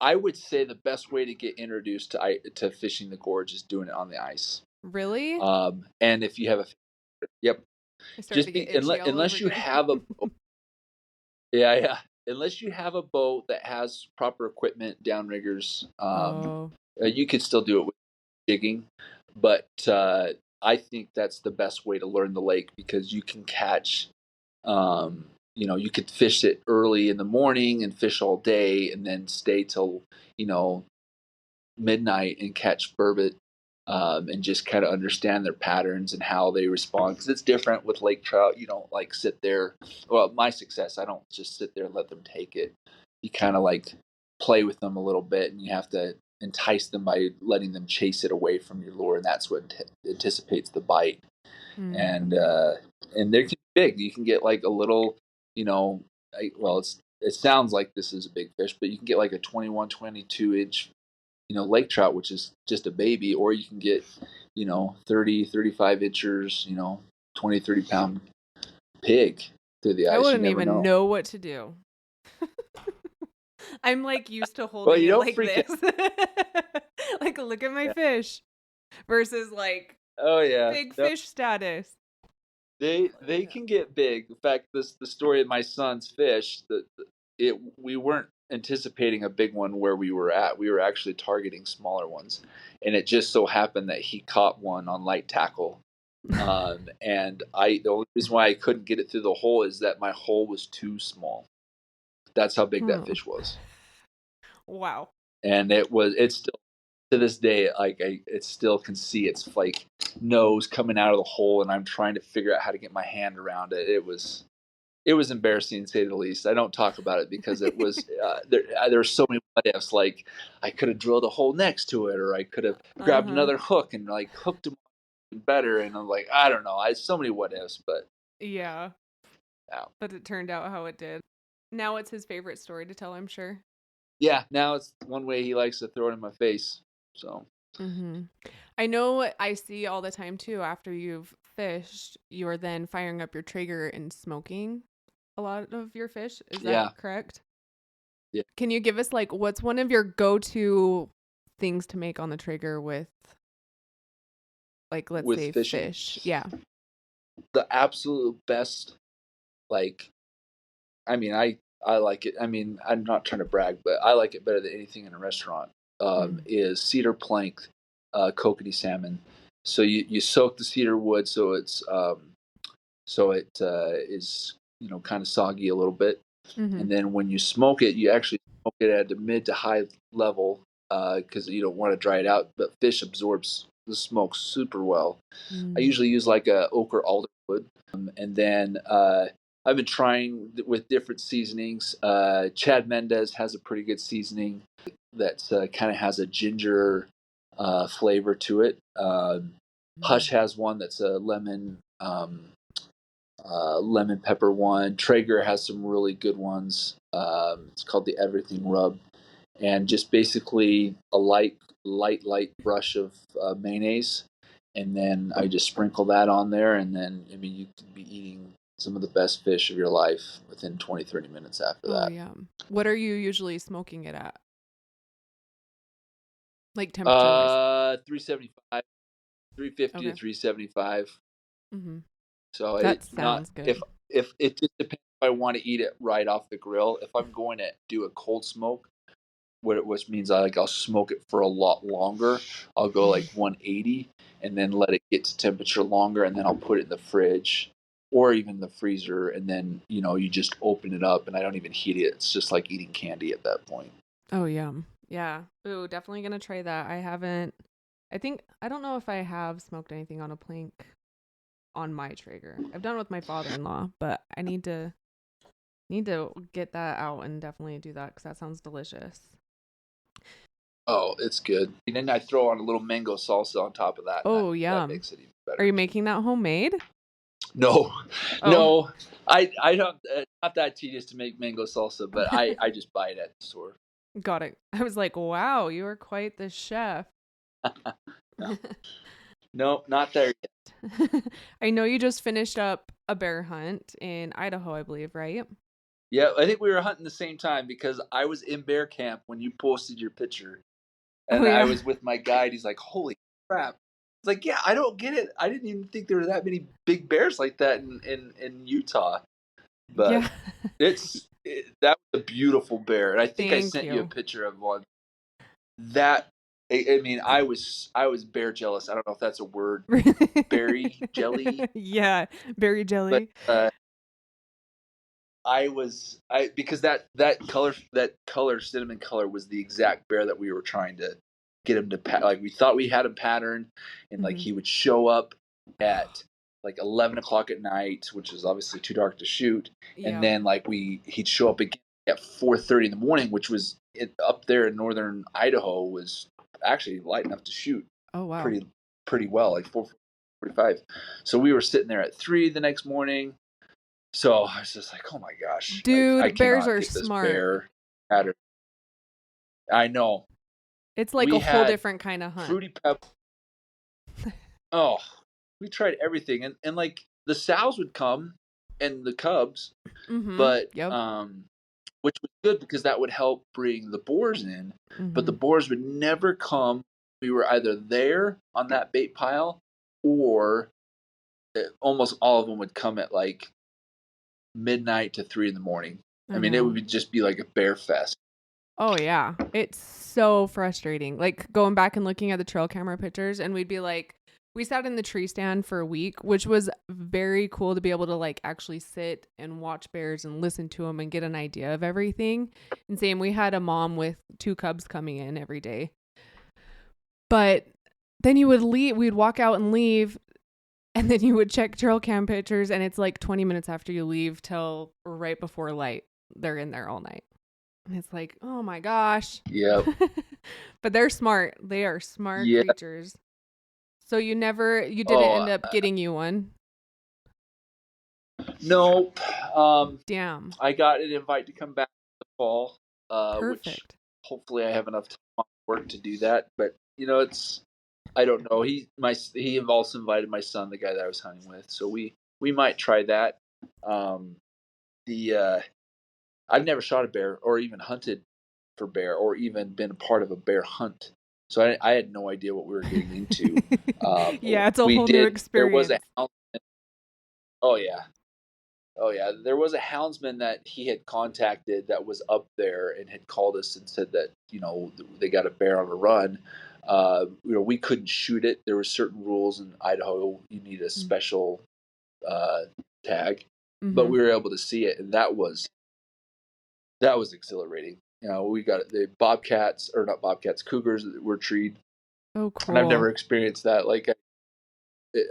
I would say the best way to get introduced to fishing the gorge is doing it on the ice. Really? And if you have yep. I started to Just get be itchy all over unless you again. have a yeah, yeah. Unless you have a boat that has proper equipment, downriggers, Oh. you could still do it with jigging. But I think that's the best way to learn the lake because you can catch, you could fish it early in the morning and fish all day, and then stay till you know midnight and catch burbot, and just kind of understand their patterns and how they respond because it's different with lake trout. You don't like sit there. Well, my success, I don't just sit there and let them take it. You kind of like play with them a little bit, and you have to entice them by letting them chase it away from your lure, and that's what anticipates the bite. Mm. And they're big. You can get like a little, it sounds like this is a big fish, but you can get like a 21, 22 inch lake trout, which is just a baby, or you can get 30, 35 inchers, 20, 30 pound pig through the I ice. You wouldn't never even know. know what to do. I'm like used to Well, holding you it don't like freak this. it. Like, look at my Yeah. fish versus like Oh yeah. big No, fish status. they Yeah. can get big. In fact, the story of my son's fish, we weren't anticipating a big one where we were at. We were actually targeting smaller ones, and it just so happened that he caught one on light tackle. And the only reason why I couldn't get it through the hole is that my hole was too small. That's how big that Hmm. fish was. Wow. And it's still to this day, like it still can see its like nose coming out of the hole, and I'm trying to figure out how to get my hand around it. It was embarrassing to say the least. I don't talk about it because it was there were so many what ifs. Like I could have drilled a hole next to it, or I could have grabbed Uh-huh. another hook and like hooked him better. And I'm like, I don't know. I so many what ifs, but Yeah. yeah. But it turned out how it did. Now it's his favorite story to tell, I'm sure. Yeah, now it's one way he likes to throw it in my face. So Mm-hmm. I know I see all the time too, after you've fished, you're then firing up your Traeger and smoking a lot of your fish. Is yeah, that correct? yeah. Can you give us like what's one of your go-to things to make on the Traeger with like let's With say fishing, fish? Yeah. the absolute best. Like, I mean, I like it. I mean, I'm not trying to brag, but I like it better than anything in a restaurant. Mm. Is cedar plank, kokanee salmon. So you soak the cedar wood so it is kind of soggy a little bit, Mm-hmm. and then when you smoke it, you actually smoke it at a mid to high level because you don't want to dry it out. But fish absorbs the smoke super well. I Mm. usually use like a oak or alder wood, and then I've been trying with different seasonings. Chad Mendez has a pretty good seasoning that kind of has a ginger flavor to it. Hush has one that's a lemon pepper one. Traeger has some really good ones. It's called the Everything Rub, and just basically a light brush of mayonnaise, and then I just sprinkle that on there, and then I mean you can be eating some of the best fish of your life within 20, 30 minutes after Oh that. yeah. What are you usually smoking it at? Like temperature wise. 375, 350 to Okay. 375. Mm-hmm. So That it not sounds good. if it just depends if I want to eat it right off the grill. If I'm going to do a cold smoke, which means I'll smoke it for a lot longer. I'll go like Mm. 180 and then let it get to temperature longer, and then I'll put it in the fridge or even the freezer, and then you just open it up, and I don't even heat it. It's just like eating candy at that point. Oh yum. Yeah. Ooh, definitely gonna try that. I don't know if I have smoked anything on a plank on my Traeger. I've done it with my father-in-law, but I need to get that out and definitely do that because that sounds delicious. Oh, it's good. And then I throw on a little mango salsa on top of that, and Oh, that yum. makes it even Are better. you making that homemade? No, Oh, no, I don't. Not that tedious to make mango salsa, but I just buy it at the store. got it. I was like, wow, you are quite the chef. No, no, not there yet. I know you just finished up a bear hunt in Idaho, I believe, right? Yeah, I think we were hunting the same time because I was in bear camp when you posted your picture, Oh, and I yeah. was with my guide. He's like, "Holy crap!" It's like, yeah, I don't get it. I didn't even think there were that many big bears like that in Utah. But Yeah. that was a beautiful bear, and I think I Thank sent you a you. picture of one. That I mean, I was bear jealous. I don't know if that's a word, berry jelly, Yeah, berry but jelly. I because that color cinnamon color was the exact bear that we were trying to get him to like we thought we had him patterned, and like Mhm. he would show up at like 11 o'clock at night, which is obviously too dark to shoot, and Yeah. then like he'd show up again at 4:30 in the morning, which was up there in northern Idaho was actually light enough to shoot Oh wow. pretty well, like 4:45. So we were sitting there at 3 the next morning. So I was just like, oh my gosh, like I Dude, bears cannot are get this smart. bear pattern. I know. It's like a We whole had different kind of hunt. fruity pebbles. Oh, we tried everything, and like the sows would come and the cubs, Mhm. but Yep. which was good because that would help bring the boars in. But the Mhm. boars would never come. We were either there on that bait pile, or almost all of them would come at like midnight to 3 in the morning. I I mean, it know. would just be like a bear fest. Oh yeah. It's so frustrating. Like going back and looking at the trail camera pictures and we'd be like we sat in the tree stand for a week, which was very cool to be able to like actually sit and watch bears and listen to them and get an idea of everything. And same, we had a mom with 2 cubs coming in every day. But then you would leave, we'd walk out and leave, and then you would check trail cam pictures and it's like 20 minutes after you leave till right before light. They're in there all night. And it's like, oh my gosh. Yep. But they're smart. They are smart Yeah. creatures. So you didn't Oh, end up getting you one. nope. Damn. I got an invite to come back in the fall, which Perfect. hopefully I have enough time off work to do that. But it's I don't know. He also invited my son, the guy that I was hunting with, so we might try that. Um, the I've never shot a bear or even hunted for bear or even been a part of a bear hunt, so I had no idea what we were getting into. Yeah, it's a We whole new did. There was a experience. hound. Oh yeah, oh yeah, there was a houndsman that he had contacted that was up there and had called us and said that they got a bear on a run. We couldn't shoot it. There were certain rules in Idaho. You need a special uh, tag, but Mm-hmm. we were able to see it, and that was exhilarating. We got the bobcats, or not bobcats, cougars that were treed, Oh, and I've cool. never experienced that. Like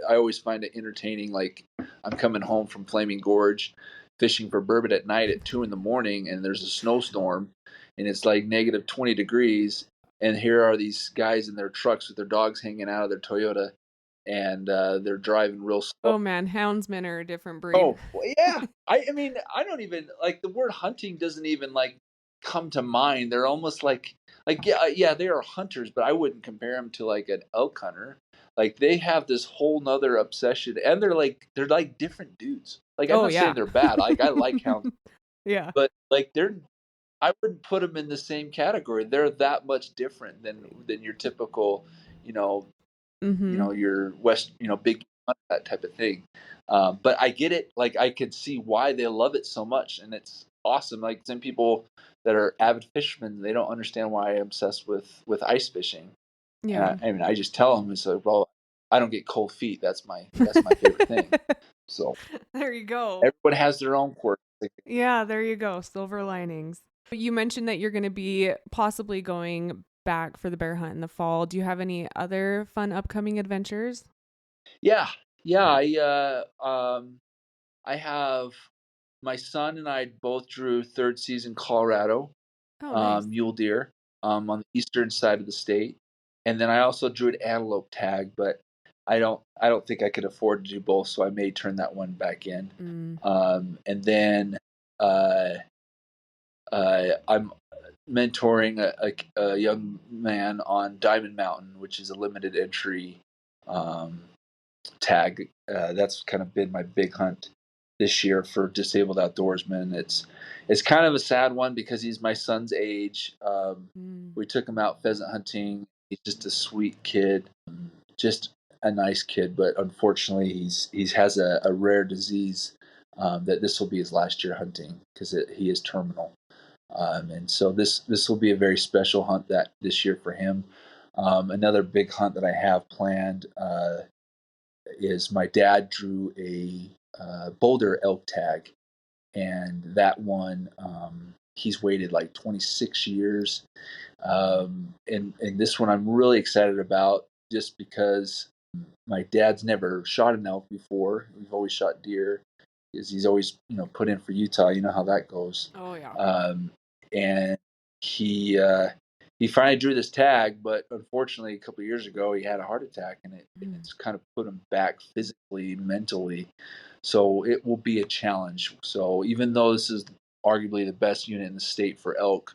I always find it entertaining. Like I'm coming home from Flaming Gorge, fishing for burbot at night at 2 in the morning, and there's a snowstorm, and it's like negative 20 degrees, and here are these guys in their trucks with their dogs hanging out of their Toyota, and they're driving real slow. Oh man, houndsmen are a different breed. Oh well, yeah. I mean, I don't even like the word hunting doesn't even like come to mind. They're almost like yeah, they are hunters, but I wouldn't compare them to like an elk hunter. Like they have this whole nother obsession, and they're like different dudes. Like I'm Oh not saying yeah. they're bad. Like I like hounds, Yeah. but like I wouldn't put them in the same category. They're that much different than your typical, you know, Mm-hmm. your West, big that type of thing. But I get it. Like I can see why they love it so much, and it's awesome. Like some people that are avid fishermen, they don't understand why I'm obsessed with ice fishing. And Yeah. I mean, I just tell them, it's like, well, I don't get cold feet. That's my favorite thing. So There you go. everyone has their own quirk. Yeah, there you go. Silver linings. You mentioned that you're going to be possibly going back for the bear hunt in the fall. Do you have any other fun upcoming adventures? Yeah, yeah. I have my son and I both drew third season Colorado Oh, nice. mule deer on the eastern side of the state, and then I also drew an antelope tag, but I don't think I could afford to do both, so I may turn that one back in. Mm. And then uh, I'm mentoring a young man on Diamond Mountain, which is a limited entry um, tag. That's kind of been my big hunt this year for disabled outdoorsmen. It's kind of a sad one because he's my son's age. Mm. We took him out pheasant hunting. He's just a sweet kid. Just a nice kid, but unfortunately he's has a rare disease that this will be his last year hunting because he is terminal. And so this will be a very special hunt that this year for him. Another big hunt that I have planned is my dad drew a Boulder elk tag, and that one he's waited like 26 years. And this one I'm really excited about just because my dad's never shot an elk before. We've always shot deer because he's always put in for Utah. You know how that goes. Oh yeah. And he finally drew this tag, but unfortunately, a couple of years ago, he had a heart attack, and it's kind of put him back physically, mentally. So it will be a challenge. So even though this is arguably the best unit in the state for elk,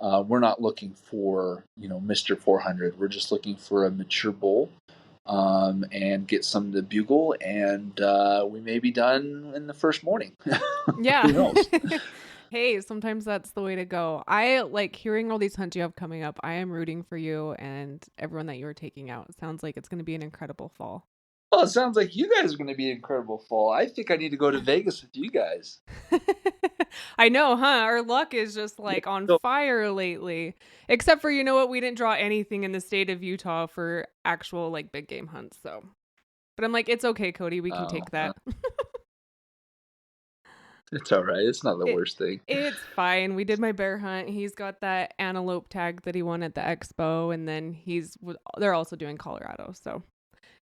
we're not looking for Mr. 400. We're just looking for a mature bull, and get some to bugle, and we may be done in the first morning. Yeah. Who knows? Hey, sometimes that's the way to go. I like hearing all these hunts you have coming up. I am rooting for you and everyone that you're taking out. It sounds like it's going to be an incredible fall. Well, it sounds like you guys are going to be an incredible fall. I think I need to go to Vegas with you guys. I know, huh? Our luck is just like on So, fire lately. Except for, you know what? We didn't draw anything in the state of Utah for actual like big game hunts. So, but I'm like, it's okay, Cody. We can take that. it's all right. It's not the It, worst thing. it's fine. We did my bear hunt. He's got that antelope tag that he won at the expo, and then they're also doing Colorado. So,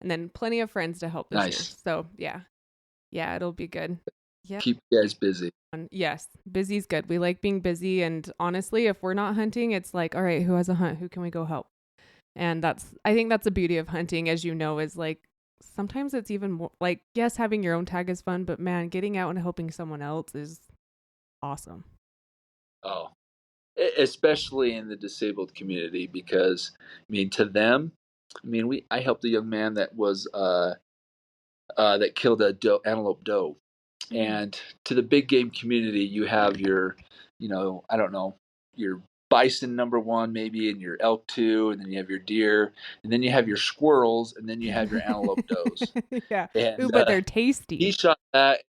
and then plenty of friends to help this year. Nice. So yeah, it'll be good. Yeah. Keep you guys busy. Yes, busy's good. We like being busy, and honestly, if we're not hunting, it's like, all right, who has a hunt? Who can we go help? And I think that's the beauty of hunting, as you know, is like sometimes it's even more like, yes, having your own tag is fun, but man, getting out and helping someone else is awesome. Oh, especially in the disabled community, because I mean, to them, I helped a young man that was that killed a antelope doe. And to the big game community, you have your, I don't know, your bison number one maybe, and your elk two, and then you have your deer, and then you have your squirrels, and then you have your antelope does. Yeah. Ooh, And but they're he tasty. shot that.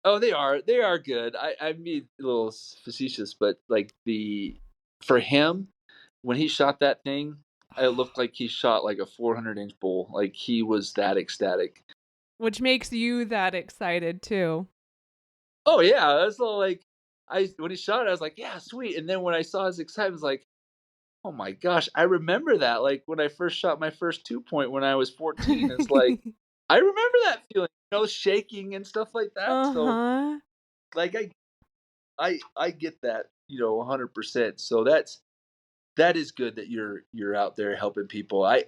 Oh, they are good. I mean, a little facetious, but like for him, when he shot that thing, it looked like he shot like a 400-inch bull. Like he was that ecstatic. Which makes you that excited too. Oh yeah, that's all like I when he shot it, I was like, yeah, sweet. And then when I saw his excitement, I was like, oh my gosh, I remember that. Like when I first shot my first 2 point when I was 14. It's like I remember that feeling, shaking and stuff like that. So Uh-huh. like I get that, 100%. So that is good that you're out there helping people. I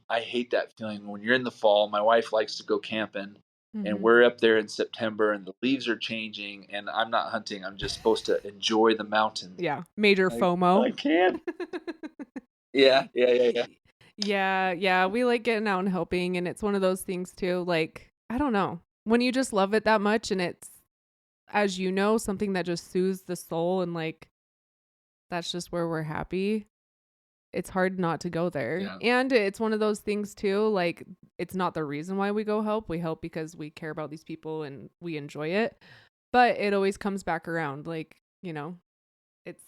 hate that feeling when you're in the fall. My wife likes to go camping, and Mm-hmm. we're up there in September, and the leaves are changing, and I'm not hunting. I'm just supposed to enjoy the mountain. Yeah. Major Like FOMO. I can't. Yeah, yeah, yeah, yeah. Yeah, we like getting out and helping, and it's one of those things too, like, I don't know. When you just love it that much and it's, as you know, something that just soothes the soul and like that's just where we're happy, it's hard not to go there. Yeah. And it's one of those things too, like it's not the reason why we go help. We help because we care about these people and we enjoy it. But it always comes back around, like, it's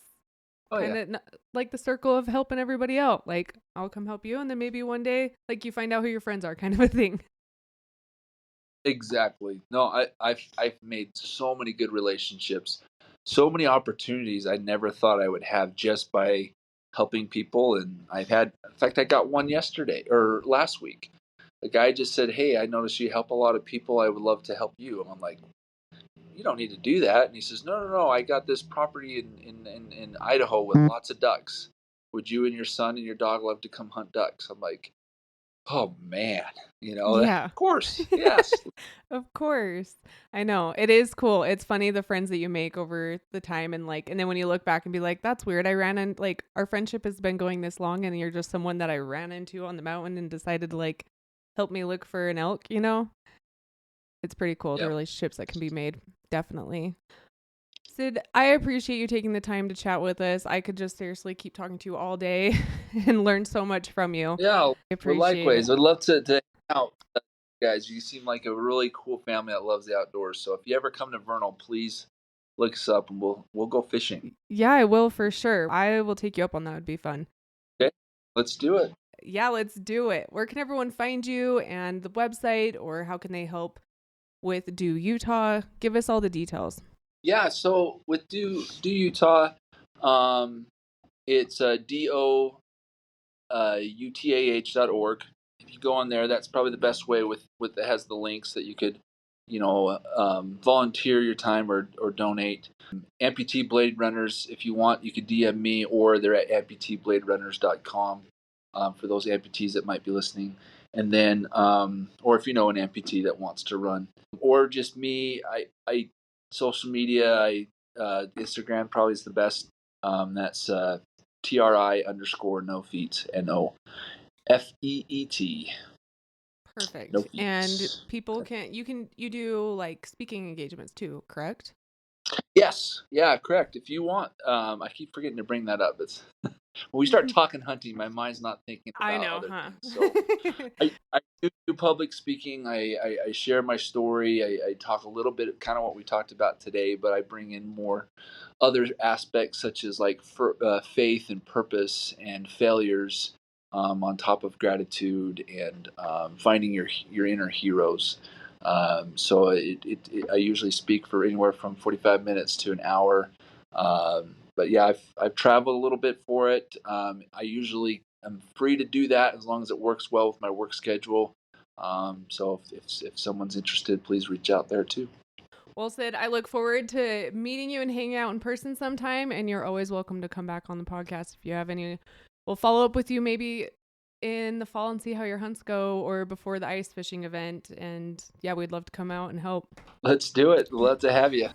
Oh kind yeah. of like the circle of helping everybody out. Like, I'll come help you, and then maybe one day, like, you find out who your friends are, kind of a thing. Exactly. No, I've made so many good relationships, so many opportunities I never thought I would have just by helping people. And in fact, I got one yesterday or last week. The guy just said, "Hey, I noticed you help a lot of people. I would love to help you." And I'm like, "You don't need to do that." And he says, "No, no, no. I got this property in Idaho with lots of ducks. Would you and your son and your dog love to come hunt ducks?" I'm like, "Oh man, Yeah. of course, yes." Of course. I know. It is cool. It's funny the friends that you make over the time and like, and then when you look back and be like, that's weird. I ran in like our friendship has been going this long and you're just someone that I ran into on the mountain and decided to like help me look for an elk. It's pretty cool the Yep. relationships that can be made. Definitely. Sid, I appreciate you taking the time to chat with us. I could just seriously keep talking to you all day and learn so much from you. Yeah, I well, appreciate likewise. it. I'd love to hang out, guys. You seem like a really cool family that loves the outdoors. So if you ever come to Vernal, please look us up and we'll go fishing. Yeah, I will for sure. I will take you up on that. It'd be fun. Okay, let's do it. Yeah, let's do it. Where can everyone find you and the website, or how can they help with Do Utah? Give us all the details. Yeah, so with Do Utah, it's doutah.org. If you go on there, that's probably the best way. With it has the links that you could, volunteer your time or donate. Amputee Blade Runners, if you want, you could DM me, or they're at amputeebladerunners.com for those amputees that might be listening. And then, or if you know an amputee that wants to run, or just me, I social media, Instagram probably is the best. That's TRI_no feet, NOFEET. Perfect. No feet. And people you do like speaking engagements too, correct? Yes, yeah, correct. If you want, I keep forgetting to bring that up. It's when we start talking hunting, my mind's not thinking I about know, other huh? things. So I do public speaking. I share my story. I talk a little bit, kind of what we talked about today, but I bring in more other aspects such as like faith and purpose and failures, on top of gratitude and finding your inner heroes. So I usually speak for anywhere from 45 minutes to an hour. But yeah, I've traveled a little bit for it. I usually am free to do that as long as it works well with my work schedule. So if someone's interested, please reach out there too. Well, Sid, I look forward to meeting you and hanging out in person sometime. And you're always welcome to come back on the podcast if you have any. We'll follow up with you maybe in the fall and see how your hunts go, or before the ice fishing event. And yeah, we'd love to come out and help. Let's do it. Love to have you.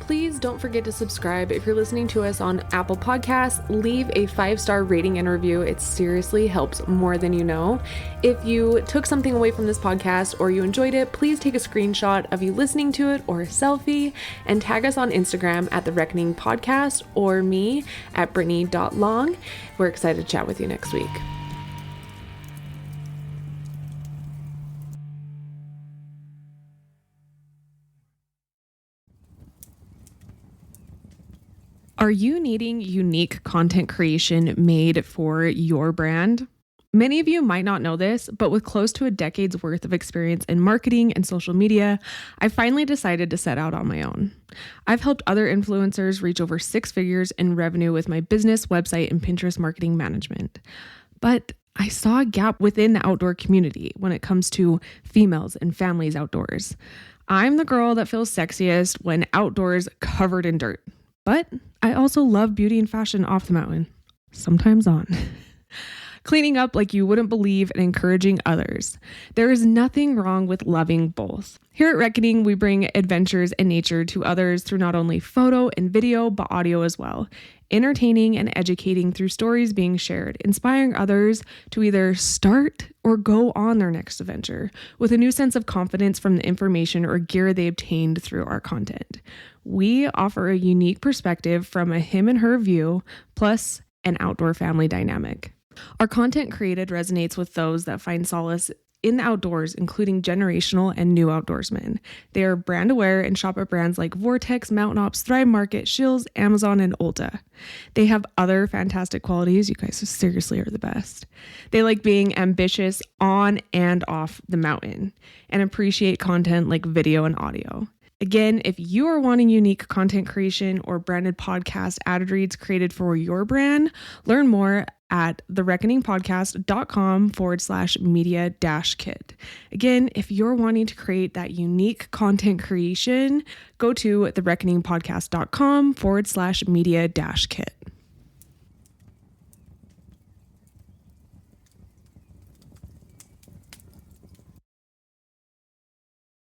Please don't forget to subscribe. If you're listening to us on Apple Podcasts, leave a 5-star rating and review. It seriously helps more than you know. If you took something away from this podcast or you enjoyed it, please take a screenshot of you listening to it or a selfie and tag us on Instagram at The Reckoning Podcast or me at Brittany.long. We're excited to chat with you next week. Are you needing unique content creation made for your brand? Many of you might not know this, but with close to a decade's worth of experience in marketing and social media, I finally decided to set out on my own. I've helped other influencers reach over 6 figures in revenue with my business, website, and Pinterest marketing management. But I saw a gap within the outdoor community when it comes to females and families outdoors. I'm the girl that feels sexiest when outdoors covered in dirt. But I also love beauty and fashion off the mountain, sometimes on. Cleaning up like you wouldn't believe and encouraging others. There is nothing wrong with loving both. Here at Reckoning, we bring adventures and nature to others through not only photo and video, but audio as well. Entertaining and educating through stories being shared, inspiring others to either start or go on their next adventure with a new sense of confidence from the information or gear they obtained through our content. We offer a unique perspective from a him and her view, plus an outdoor family dynamic. Our content created resonates with those that find solace in the outdoors, including generational and new outdoorsmen. They are brand aware and shop at brands like Vortex, Mountain Ops, Thrive Market, Shills, Amazon, and Ulta. They have other fantastic qualities. You guys seriously are the best. They like being ambitious on and off the mountain and appreciate content like video and audio. Again, if you are wanting unique content creation or branded podcast ad reads created for your brand, learn more at thereckoningpodcast.com/media-kit. Again, if you're wanting to create that unique content creation, go to thereckoningpodcast.com/media-kit.